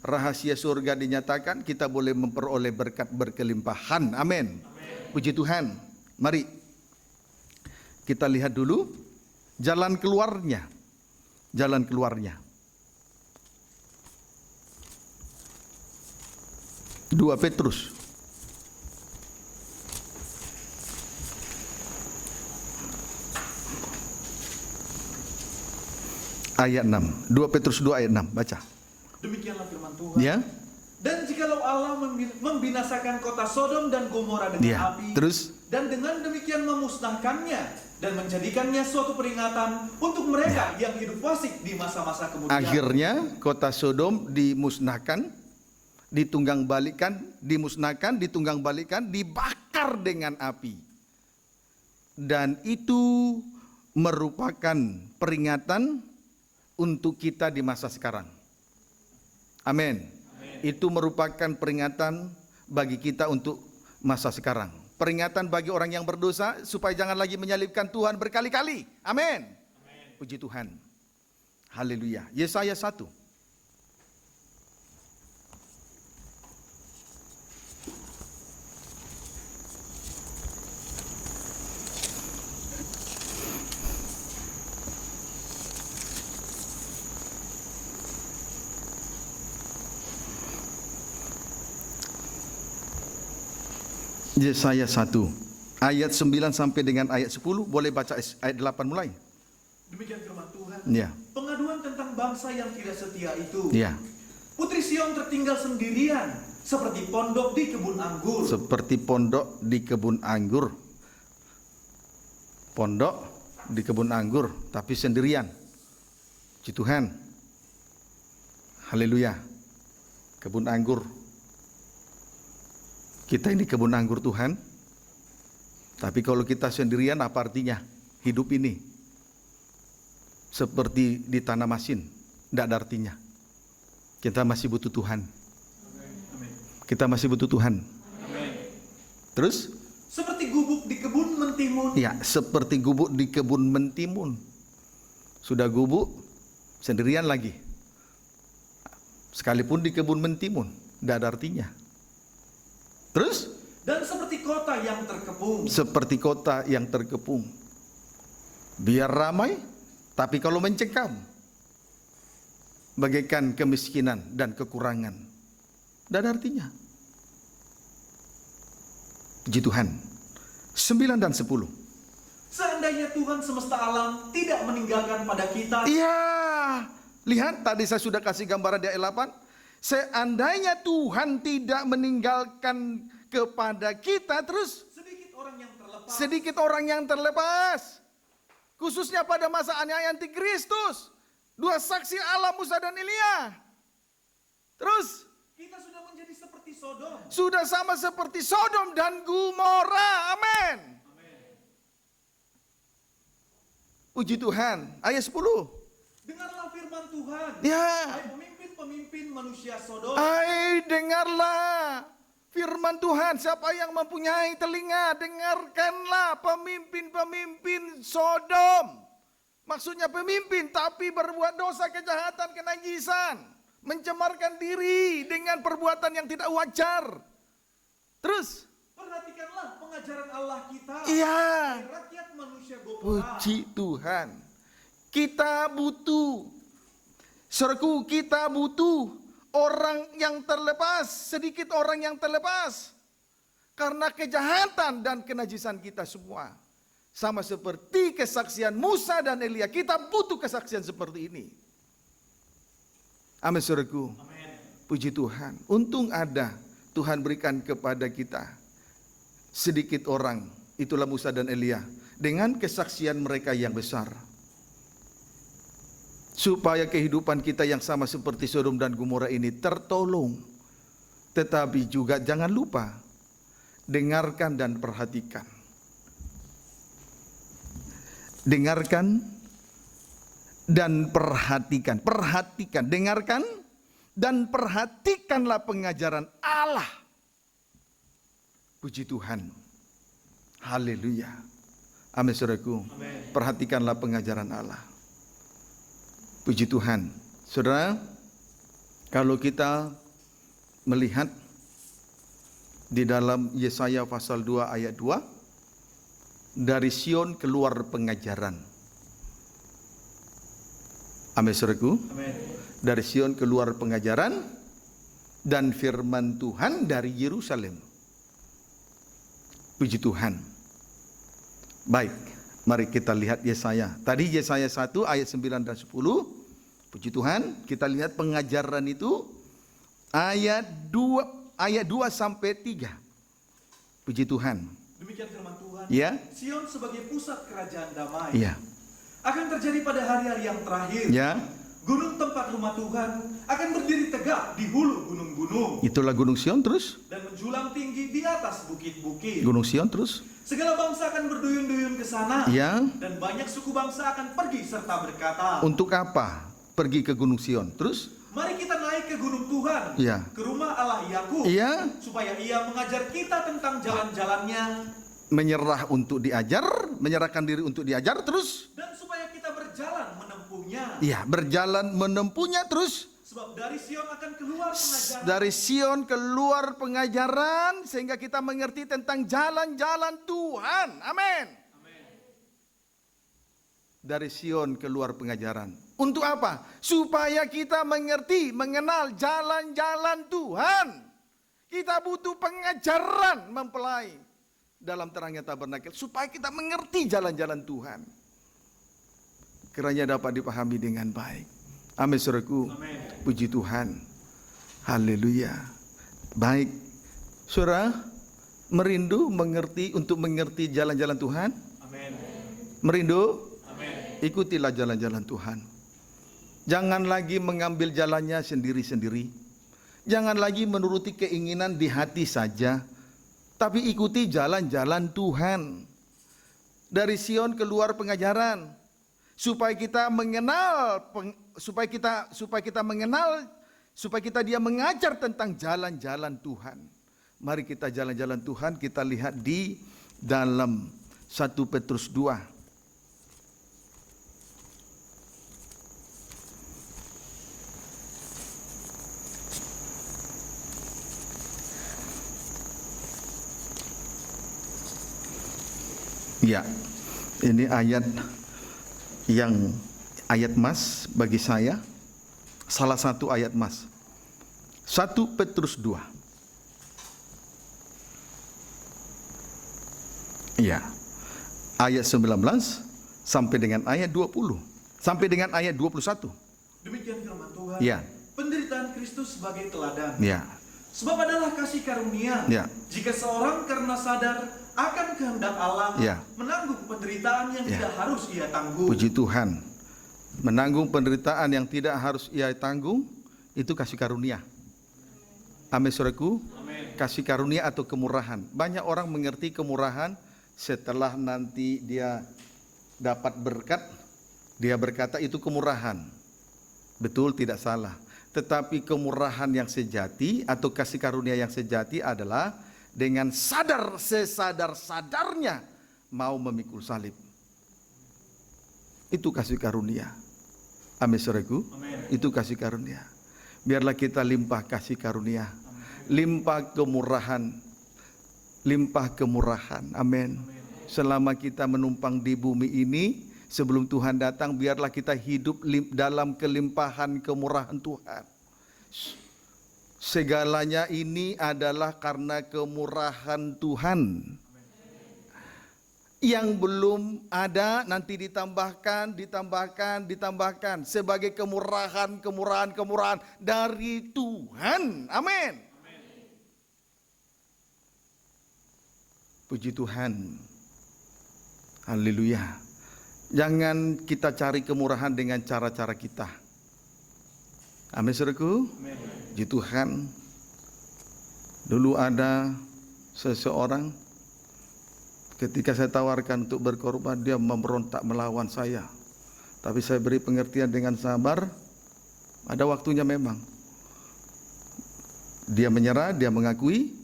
Rahasia surga dinyatakan, kita boleh memperoleh berkat berkelimpahan. Amin. Puji Tuhan. Mari kita lihat dulu jalan keluarnya. Jalan keluarnya. 2 Petrus ayat 6. 2 Petrus 2 ayat 6. Baca. Demikianlah firman Tuhan. Ya. Dan jikalau Allah membinasakan kota Sodom dan Gomora dengan Ya. api, Terus dan dengan demikian memusnahkannya dan menjadikannya suatu peringatan untuk mereka yang hidup fasik di masa-masa kemudian. akhirnya kota Sodom dimusnahkan, dimusnahkan, ditunggang-balikan, dibakar dengan api. Dan itu merupakan peringatan untuk kita di masa sekarang. Amin. Itu merupakan peringatan bagi kita untuk masa sekarang. Peringatan bagi orang yang berdosa supaya jangan lagi menyalibkan Tuhan berkali-kali. Amin. Puji Tuhan. Haleluya. Yesaya 1. Yesaya 1 ayat 9 sampai dengan ayat 10. Boleh baca ayat 8 mulai. Demikian firman Tuhan. Ya. Pengaduan tentang bangsa yang tidak setia itu. Ya. Putri Sion tertinggal sendirian, seperti pondok di kebun anggur. Seperti pondok di kebun anggur. Pondok di kebun anggur, tapi sendirian. Puji Tuhan. Haleluya. Kebun anggur. Kita ini kebun anggur Tuhan. Tapi kalau kita sendirian, apa artinya hidup ini? Seperti di tanah masin, tidak ada artinya. Kita masih butuh Tuhan. Kita masih butuh Tuhan. Terus? Seperti gubuk di kebun mentimun. Ya, seperti gubuk di kebun mentimun. Sudah gubuk, sendirian lagi. Sekalipun di kebun mentimun, tidak ada artinya. Terus? Dan seperti kota yang terkepung. Seperti kota yang terkepung. Biar ramai, tapi kalau mencekam, bagaikan kemiskinan dan kekurangan. Tidak ada artinya. Puji Tuhan. 9 dan 10. Seandainya Tuhan semesta alam tidak meninggalkan pada kita. Iya. Lihat, tadi saya sudah kasih gambaran di ayat 8. Seandainya Tuhan tidak meninggalkan kepada kita, terus Sedikit orang yang terlepas. sedikit orang yang terlepas. Khususnya pada masa anti-Kristus. 2 saksi Allah, Musa dan Elia. Terus Kita sudah menjadi seperti Sodom. sudah sama seperti Sodom dan Gomora. Amin. Puji Tuhan. Ayat 10. Dengarlah firman Tuhan. Ya. Hai pemimpin manusia Sodom. Hai, dengarlah firman Tuhan. Siapa yang mempunyai telinga, dengarkanlah pemimpin-pemimpin Sodom. Maksudnya pemimpin, tapi berbuat dosa, kejahatan, kenajisan, mencemarkan diri dengan perbuatan yang tidak wajar. Terus, Perhatikanlah pengajaran Allah kita. iya, Hai rakyat manusia Gomora. puji Tuhan. Kita butuh, saudaraku, kita butuh orang yang terlepas, sedikit orang yang terlepas. Karena kejahatan dan kenajisan kita semua. Sama seperti kesaksian Musa dan Elia, kita butuh kesaksian seperti ini. Amin, saudaraku. Puji Tuhan. Untung ada Tuhan berikan kepada kita sedikit orang, itulah Musa dan Elia, dengan kesaksian mereka yang besar. Supaya kehidupan kita yang sama seperti Sodom dan Gomora ini tertolong. Tetapi juga jangan lupa, dengarkan dan perhatikan. Dengarkan dan perhatikan. Perhatikan, dengarkan dan perhatikanlah pengajaran Allah. Puji Tuhan. Haleluya. Amin, saudaraku. Perhatikanlah pengajaran Allah. Puji Tuhan. Saudara, kalau kita melihat di dalam Yesaya pasal 2 ayat 2, dari Sion keluar pengajaran. Amin, saudaraku. Dari Sion keluar pengajaran dan firman Tuhan dari Yerusalem. Puji Tuhan. Baik, mari kita lihat Yesaya. Tadi Yesaya 1 ayat 9 dan 10. Puji Tuhan, kita lihat pengajaran itu ayat 2 sampai 3. Puji Tuhan. Demikian firman Tuhan. Ya. Sion sebagai pusat kerajaan damai. Ya. Akan terjadi pada hari-hari yang terakhir. Ya. Gunung tempat rumah Tuhan akan berdiri tegak di hulu gunung-gunung. Itulah Gunung Sion terus. Dan menjulang tinggi di atas bukit-bukit. Gunung Sion terus. Segala bangsa akan berduyun-duyun ke sana. Ya. Dan banyak suku bangsa akan pergi serta berkata. Untuk apa pergi ke Gunung Sion? Terus? Mari kita naik ke gunung Tuhan. Ya. Ke rumah Allah Yakub. Ya. Supaya ia mengajar kita tentang jalan-jalannya. Menyerah untuk diajar, menyerahkan diri untuk diajar terus. Dan supaya kita berjalan menempuhnya. Ya, berjalan menempuhnya terus. Sebab dari Sion akan keluar pengajaran. Dari Sion keluar pengajaran sehingga kita mengerti tentang jalan-jalan Tuhan. Amin. Dari Sion keluar pengajaran. Untuk apa? Supaya kita mengerti, mengenal jalan-jalan Tuhan. Kita butuh pengajaran mempelai dalam terangnya tabernakel supaya kita mengerti jalan-jalan Tuhan. Kiranya dapat dipahami dengan baik. Amin, saudaraku. Puji Tuhan. Haleluya. Baik. Saudara, merindu untuk mengerti jalan-jalan Tuhan? Amin. Merindu? Amin. Ikutilah jalan-jalan Tuhan. Jangan lagi mengambil jalannya sendiri-sendiri. Jangan lagi menuruti keinginan di hati saja. Tapi ikuti jalan-jalan Tuhan. Dari Sion keluar pengajaran. Supaya kita mengenal, supaya dia mengajar tentang jalan-jalan Tuhan. Mari kita jalan-jalan Tuhan, kita lihat di dalam 1 Petrus 2. Ya, ini ayat emas bagi saya, salah satu ayat emas. 1 Petrus 2. Ya, ayat 19 sampai dengan ayat 20, sampai dengan ayat 21. Demikian firman Tuhan. Ya. Penderitaan Kristus sebagai teladan. Ya. Sebab adalah kasih karunia. Ya. Jika seorang karena sadar akan kehendak Allah, Ya. menanggung penderitaan yang Ya. tidak harus ia tanggung. Puji Tuhan. Menanggung penderitaan yang tidak harus ia tanggung, itu kasih karunia. Amin, saudaraku. Amin. Kasih karunia atau kemurahan. Banyak orang mengerti kemurahan setelah nanti dia dapat berkat, dia berkata itu kemurahan. Betul, tidak salah. Tetapi kemurahan yang sejati atau kasih karunia yang sejati adalah dengan sadar sesadar-sadarnya mau memikul salib. Itu kasih karunia. Amin, saudaraku. Itu kasih karunia. Biarlah kita limpah kasih karunia. Limpah kemurahan. Limpah kemurahan. Amin. Selama kita menumpang di bumi ini, sebelum Tuhan datang, biarlah kita hidup dalam kelimpahan kemurahan Tuhan. Segalanya ini adalah karena kemurahan Tuhan. Yang belum ada nanti ditambahkan sebagai kemurahan dari Tuhan. Amin. Puji Tuhan. Haleluya. Jangan kita cari kemurahan dengan cara-cara kita. Amin, saudaraku. Puji Tuhan. Dulu ada seseorang, ketika saya tawarkan untuk berkorban, dia memberontak melawan saya. Tapi saya beri pengertian dengan sabar. Ada waktunya memang. Dia menyerah, dia mengakui.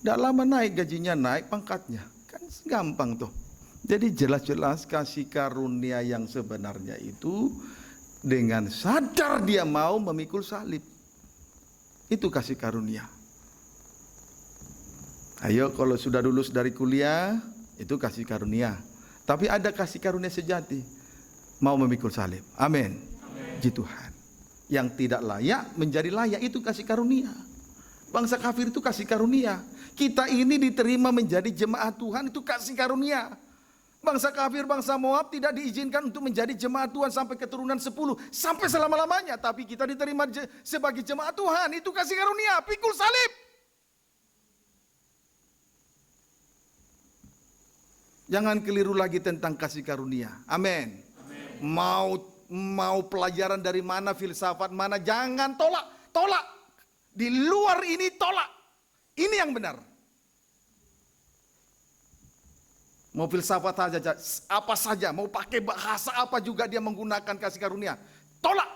Tidak lama naik gajinya, naik pangkatnya. Kan gampang tuh. Jadi jelas-jelas kasih karunia yang sebenarnya itu dengan sadar dia mau memikul salib. Itu kasih karunia. Ayo kalau sudah lulus dari kuliah, itu kasih karunia. Tapi ada kasih karunia sejati, mau memikul salib. Amin. Puji Tuhan. Yang tidak layak menjadi layak, itu kasih karunia. Bangsa kafir itu kasih karunia. Kita ini diterima menjadi jemaat Tuhan, itu kasih karunia. Bangsa kafir, bangsa Moab tidak diizinkan untuk menjadi jemaat Tuhan sampai keturunan 10, sampai selama-lamanya. Tapi kita diterima sebagai jemaat Tuhan, itu kasih karunia, pikul salib. Jangan keliru lagi tentang kasih karunia. Amin. Mau pelajaran dari mana, filsafat mana, jangan tolak. Di luar ini tolak. Ini yang benar. Mau filsafat saja, apa saja, mau pakai bahasa apa juga dia menggunakan kasih karunia. Tolak.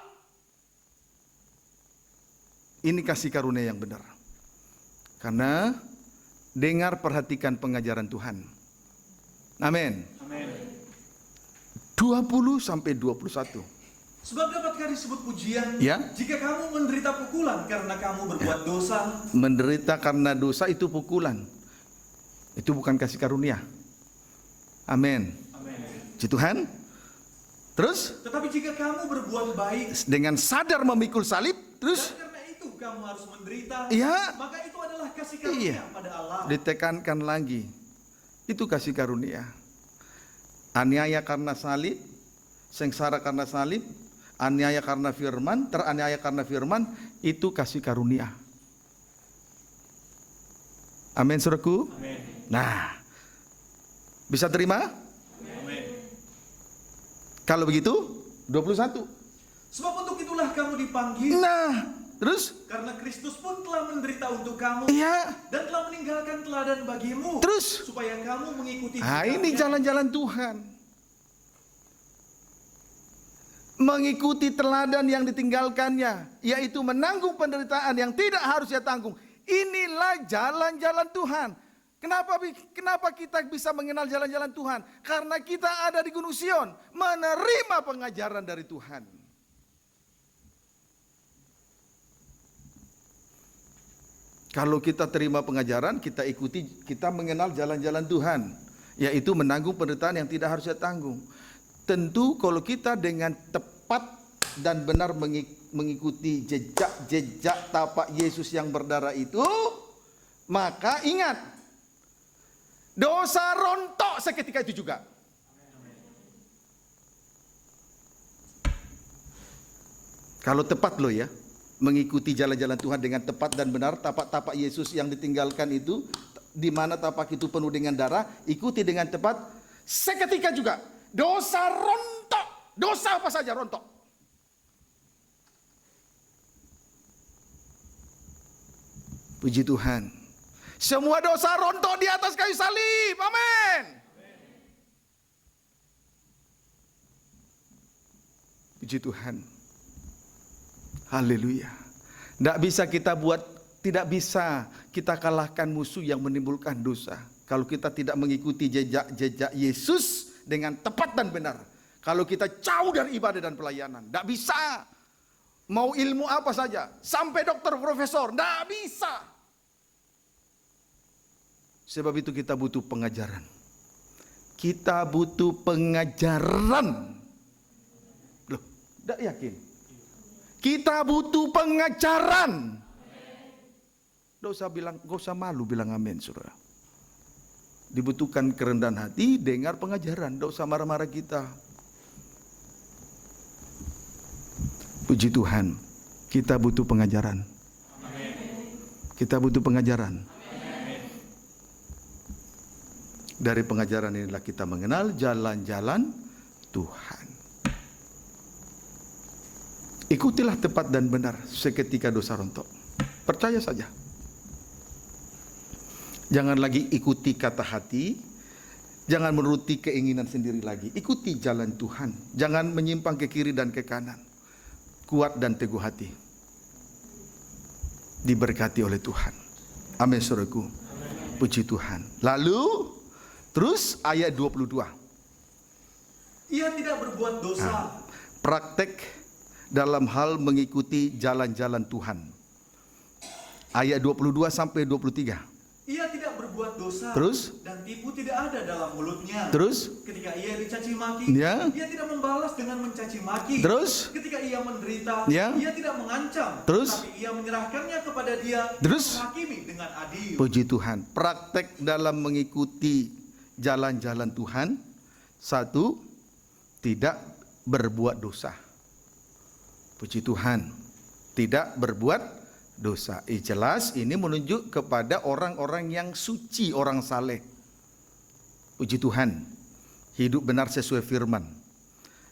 Ini kasih karunia yang benar. Karena dengar, perhatikan pengajaran Tuhan. Amin. 20 sampai 21. Sebab dapatkah disebut pujian Ya. jika kamu menderita pukulan karena kamu berbuat dosa? Menderita karena dosa itu pukulan. Itu bukan kasih karunia. Amin. Puji Tuhan. Terus Tetapi jika kamu berbuat baik dengan sadar memikul salib, terus dan karena itu kamu harus menderita, Iya. maka itu adalah kasih karunia Iya. pada Allah. ditekankan lagi. Itu kasih karunia. Aniaya karena salib, sengsara karena salib, aniaya karena firman, teraniaya karena firman, itu kasih karunia. Amin, saudaraku. Nah, bisa terima? Kalau begitu, 21. Sebab untuk itulah kamu dipanggil, Nah, terus? karena Kristus pun telah menderita untuk kamu Iya. dan telah meninggalkan teladan bagimu, Terus? supaya kamu mengikuti Nah, ini jejaknya. jalan-jalan Tuhan. Mengikuti teladan yang ditinggalkannya, yaitu menanggung penderitaan yang tidak harus dia tanggung. Inilah jalan-jalan Tuhan. Kenapa kita bisa mengenal jalan-jalan Tuhan? Karena kita ada di Gunung Sion, menerima pengajaran dari Tuhan. Kalau kita terima pengajaran, kita ikuti, kita mengenal jalan-jalan Tuhan, yaitu menanggung penderitaan yang tidak harus dia tanggung. Tentu kalau kita dengan tepat dan benar mengikuti jejak tapak Yesus yang berdarah itu, maka ingat, dosa rontok seketika itu juga. Kalau tepat loh ya, mengikuti jalan-jalan Tuhan dengan tepat dan benar, tapak-tapak Yesus yang ditinggalkan itu, di mana tapak itu penuh dengan darah, ikuti dengan tepat, seketika juga dosa rontok. Dosa apa saja rontok. Puji Tuhan. Semua dosa rontok di atas kayu salib. Amin. Puji Tuhan. Haleluya. Tidak bisa kita kalahkan musuh yang menimbulkan dosa. Kalau kita tidak mengikuti jejak Yesus dengan tepat dan benar. Kalau kita jauh dari ibadah dan pelayanan. Tidak bisa. Mau ilmu apa saja. Sampai dokter, profesor. Tidak bisa. Sebab itu kita butuh pengajaran. Kita butuh pengajaran. Loh, tidak yakin? Kita butuh pengajaran. Gak usah malu bilang amin, saudara. Dibutuhkan kerendahan hati, dengar pengajaran. Gak usah marah-marah kita. Puji Tuhan, kita butuh pengajaran. Kita butuh pengajaran. Dari pengajaran inilah kita mengenal jalan-jalan Tuhan. Ikutilah tepat dan benar seketika dosa rontok. Percaya saja. Jangan lagi ikuti kata hati. Jangan menuruti keinginan sendiri lagi. Ikuti jalan Tuhan. Jangan menyimpang ke kiri dan ke kanan. Kuat dan teguh hati. Diberkati oleh Tuhan. Amin, saudaraku. Puji Tuhan. Lalu terus ayat 22. ia tidak berbuat dosa. Praktek dalam hal mengikuti jalan-jalan Tuhan. Ayat 22 sampai 23. Ia tidak berbuat dosa. Terus? Dan tipu tidak ada dalam mulutnya. Terus? Ketika ia dicaci maki, Ya. ia tidak membalas dengan mencaci maki. Terus? Ketika ia menderita, Ya. ia tidak mengancam. Terus? Tapi ia menyerahkannya kepada Dia, Terus? menghakimi dengan adil. Puji Tuhan. Praktek dalam mengikuti jalan-jalan Tuhan. Satu, tidak berbuat dosa. Puji Tuhan. Tidak berbuat dosa. Jelas ini menunjuk kepada orang-orang yang suci, orang saleh. Puji Tuhan. Hidup benar sesuai firman.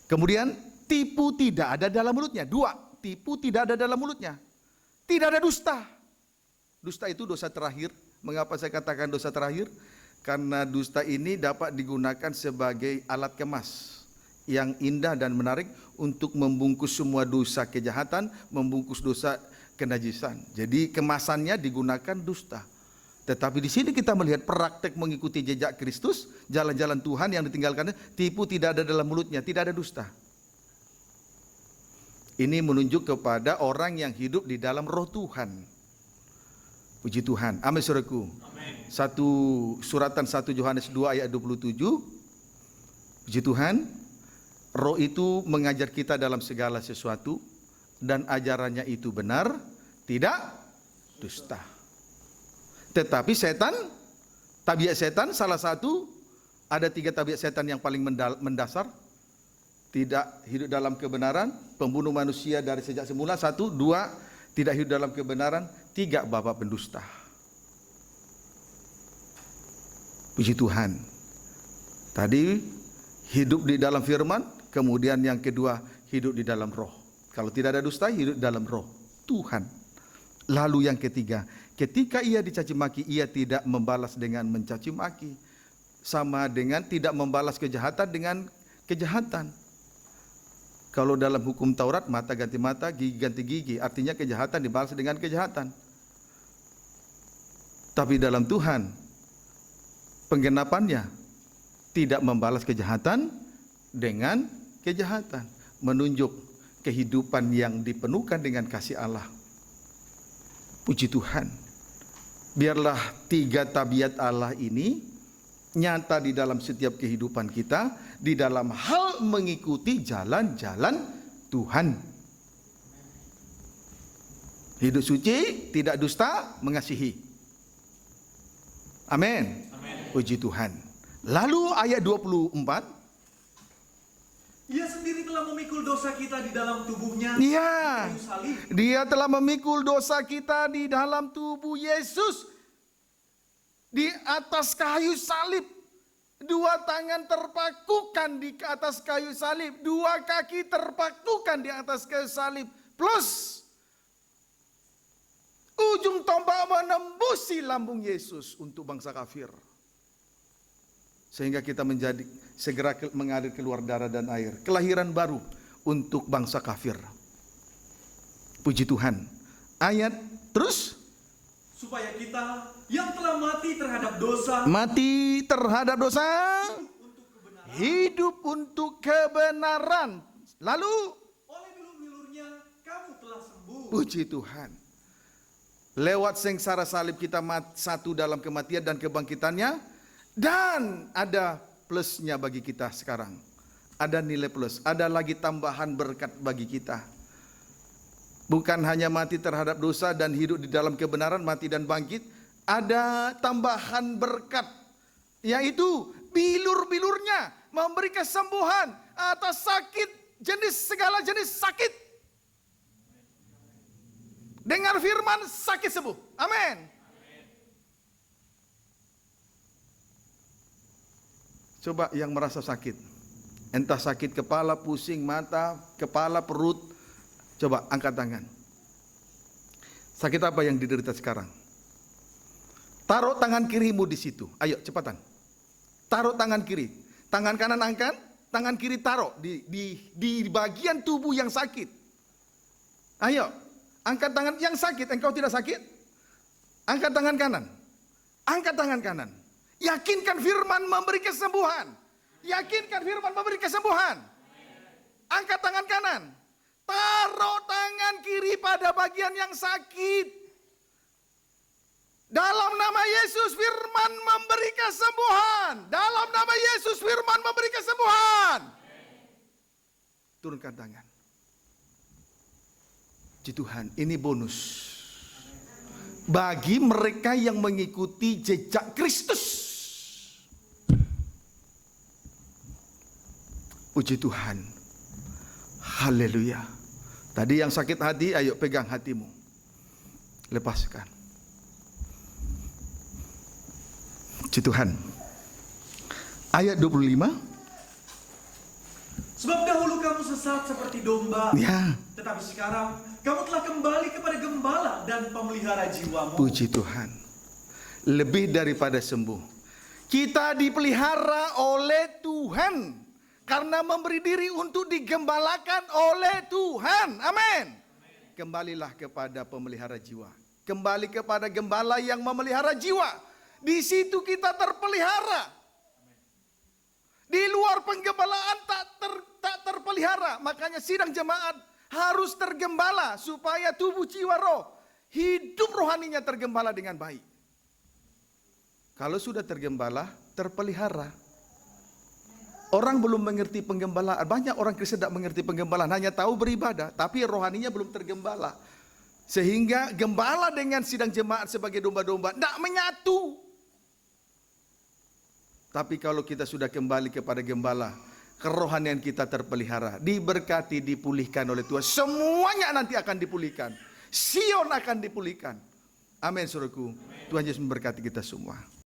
Kemudian tipu tidak ada dalam mulutnya. Dua, tipu tidak ada dalam mulutnya. Tidak ada dusta. Dusta itu dosa terakhir. Mengapa saya katakan dosa terakhir? Karena dusta ini dapat digunakan sebagai alat kemas yang indah dan menarik untuk membungkus semua dosa kejahatan, membungkus dosa kenajisan. Jadi kemasannya digunakan dusta. Tetapi di sini kita melihat praktek mengikuti jejak Kristus, jalan-jalan Tuhan yang ditinggalkannya, tipu tidak ada dalam mulutnya, tidak ada dusta. Ini menunjuk kepada orang yang hidup di dalam roh Tuhan. Puji Tuhan. Amin, saudaraku. Suratan 1 Yohanes 2 ayat 27. Puji Tuhan. Roh itu mengajar kita dalam segala sesuatu, dan ajarannya itu benar, tidak dusta. Tetapi setan, tabiat setan salah satu, ada 3 tabiat setan yang paling mendasar. Tidak hidup dalam kebenaran, pembunuh manusia dari sejak semula. 1, 2, tidak hidup dalam kebenaran. 3, bapa pendusta. Puji Tuhan. Tadi hidup di dalam firman, kemudian yang kedua hidup di dalam roh. Kalau tidak ada dusta, hidup dalam roh Tuhan. Lalu yang ketiga, ketika ia dicaci maki, ia tidak membalas dengan mencaci maki. Sama dengan tidak membalas kejahatan dengan kejahatan. Kalau dalam hukum Taurat, mata ganti mata, gigi ganti gigi. Artinya kejahatan dibalas dengan kejahatan. Tapi dalam Tuhan, penggenapannya tidak membalas kejahatan dengan kejahatan. Menunjuk kehidupan yang dipenuhkan dengan kasih Allah. Puji Tuhan. Biarlah 3 tabiat Allah ini nyata di dalam setiap kehidupan kita, di dalam hal mengikuti jalan-jalan Tuhan. Hidup suci, tidak dusta, mengasihi. Amin. Puji Tuhan. Lalu ayat 24. Ia sendiri telah memikul dosa kita di dalam tubuhnya. Iya. Di kayu salib. Dia telah memikul dosa kita di dalam tubuh Yesus. Di atas kayu salib. 2 tangan terpakukan di atas kayu salib. 2 kaki terpakukan di atas kayu salib. Plus ujung tombak menembusi lambung Yesus untuk bangsa kafir. Sehingga kita segera mengalir keluar darah dan air. Kelahiran baru untuk bangsa kafir. Puji Tuhan. Ayat terus. Supaya kita yang telah mati terhadap dosa. Mati terhadap dosa. Hidup untuk kebenaran. Lalu. Oleh bilur-bilurnya kamu telah sembuh. Puji Tuhan. Lewat sengsara salib kita satu dalam kematian dan kebangkitannya. Dan ada plusnya bagi kita sekarang. Ada nilai plus. Ada lagi tambahan berkat bagi kita. Bukan hanya mati terhadap dosa dan hidup di dalam kebenaran, mati dan bangkit. Ada tambahan berkat. Yaitu bilur-bilurnya memberi kesembuhan atas sakit, segala jenis sakit. Dengar firman, sakit sembuh. Amin. Coba yang merasa sakit. Entah sakit kepala, pusing, mata, kepala, perut. Coba angkat tangan. Sakit apa yang diderita sekarang? Taruh tangan kirimu di situ. Ayo cepatan. Taruh tangan kiri. Tangan kanan angkat, tangan kiri taruh di bagian tubuh yang sakit. Ayo, angkat tangan yang sakit. Engkau tidak sakit? Angkat tangan kanan. Angkat tangan kanan. Yakinkan firman memberi kesembuhan. Yakinkan firman memberi kesembuhan. Angkat tangan kanan. Taruh tangan kiri pada bagian yang sakit. Dalam nama Yesus firman memberi kesembuhan. Dalam nama Yesus firman memberi kesembuhan. Turunkan tangan. Puji Tuhan, ini bonus. Bagi mereka yang mengikuti jejak Kristus. Puji Tuhan. Haleluya. Tadi yang sakit hati, ayo pegang hatimu. Lepaskan. Puji Tuhan. Ayat 25. Sebab dahulu kamu sesat seperti domba, Ya. tetapi sekarang kamu telah kembali kepada gembala dan pemelihara jiwamu. Puji Tuhan. Lebih daripada sembuh. Kita dipelihara oleh Tuhan. Karena memberi diri untuk digembalakan oleh Tuhan. Amin. Kembalilah kepada pemelihara jiwa. Kembali kepada gembala yang memelihara jiwa. Di situ kita terpelihara. Di luar penggembalaan tak terpelihara. Makanya sidang jemaat harus tergembala supaya tubuh jiwa roh hidup rohaninya tergembala dengan baik. Kalau sudah tergembala, terpelihara. Orang belum mengerti penggembalaan. Banyak orang Kristen tidak mengerti penggembalaan, hanya tahu beribadah, tapi rohaninya belum tergembala. Sehingga gembala dengan sidang jemaat sebagai domba-domba tidak menyatu. Tapi kalau kita sudah kembali kepada gembala, kerohanian kita terpelihara, diberkati, dipulihkan oleh Tuhan. Semuanya nanti akan dipulihkan. Sion akan dipulihkan. Amin, saudaraku. Tuhan Yesus memberkati kita semua.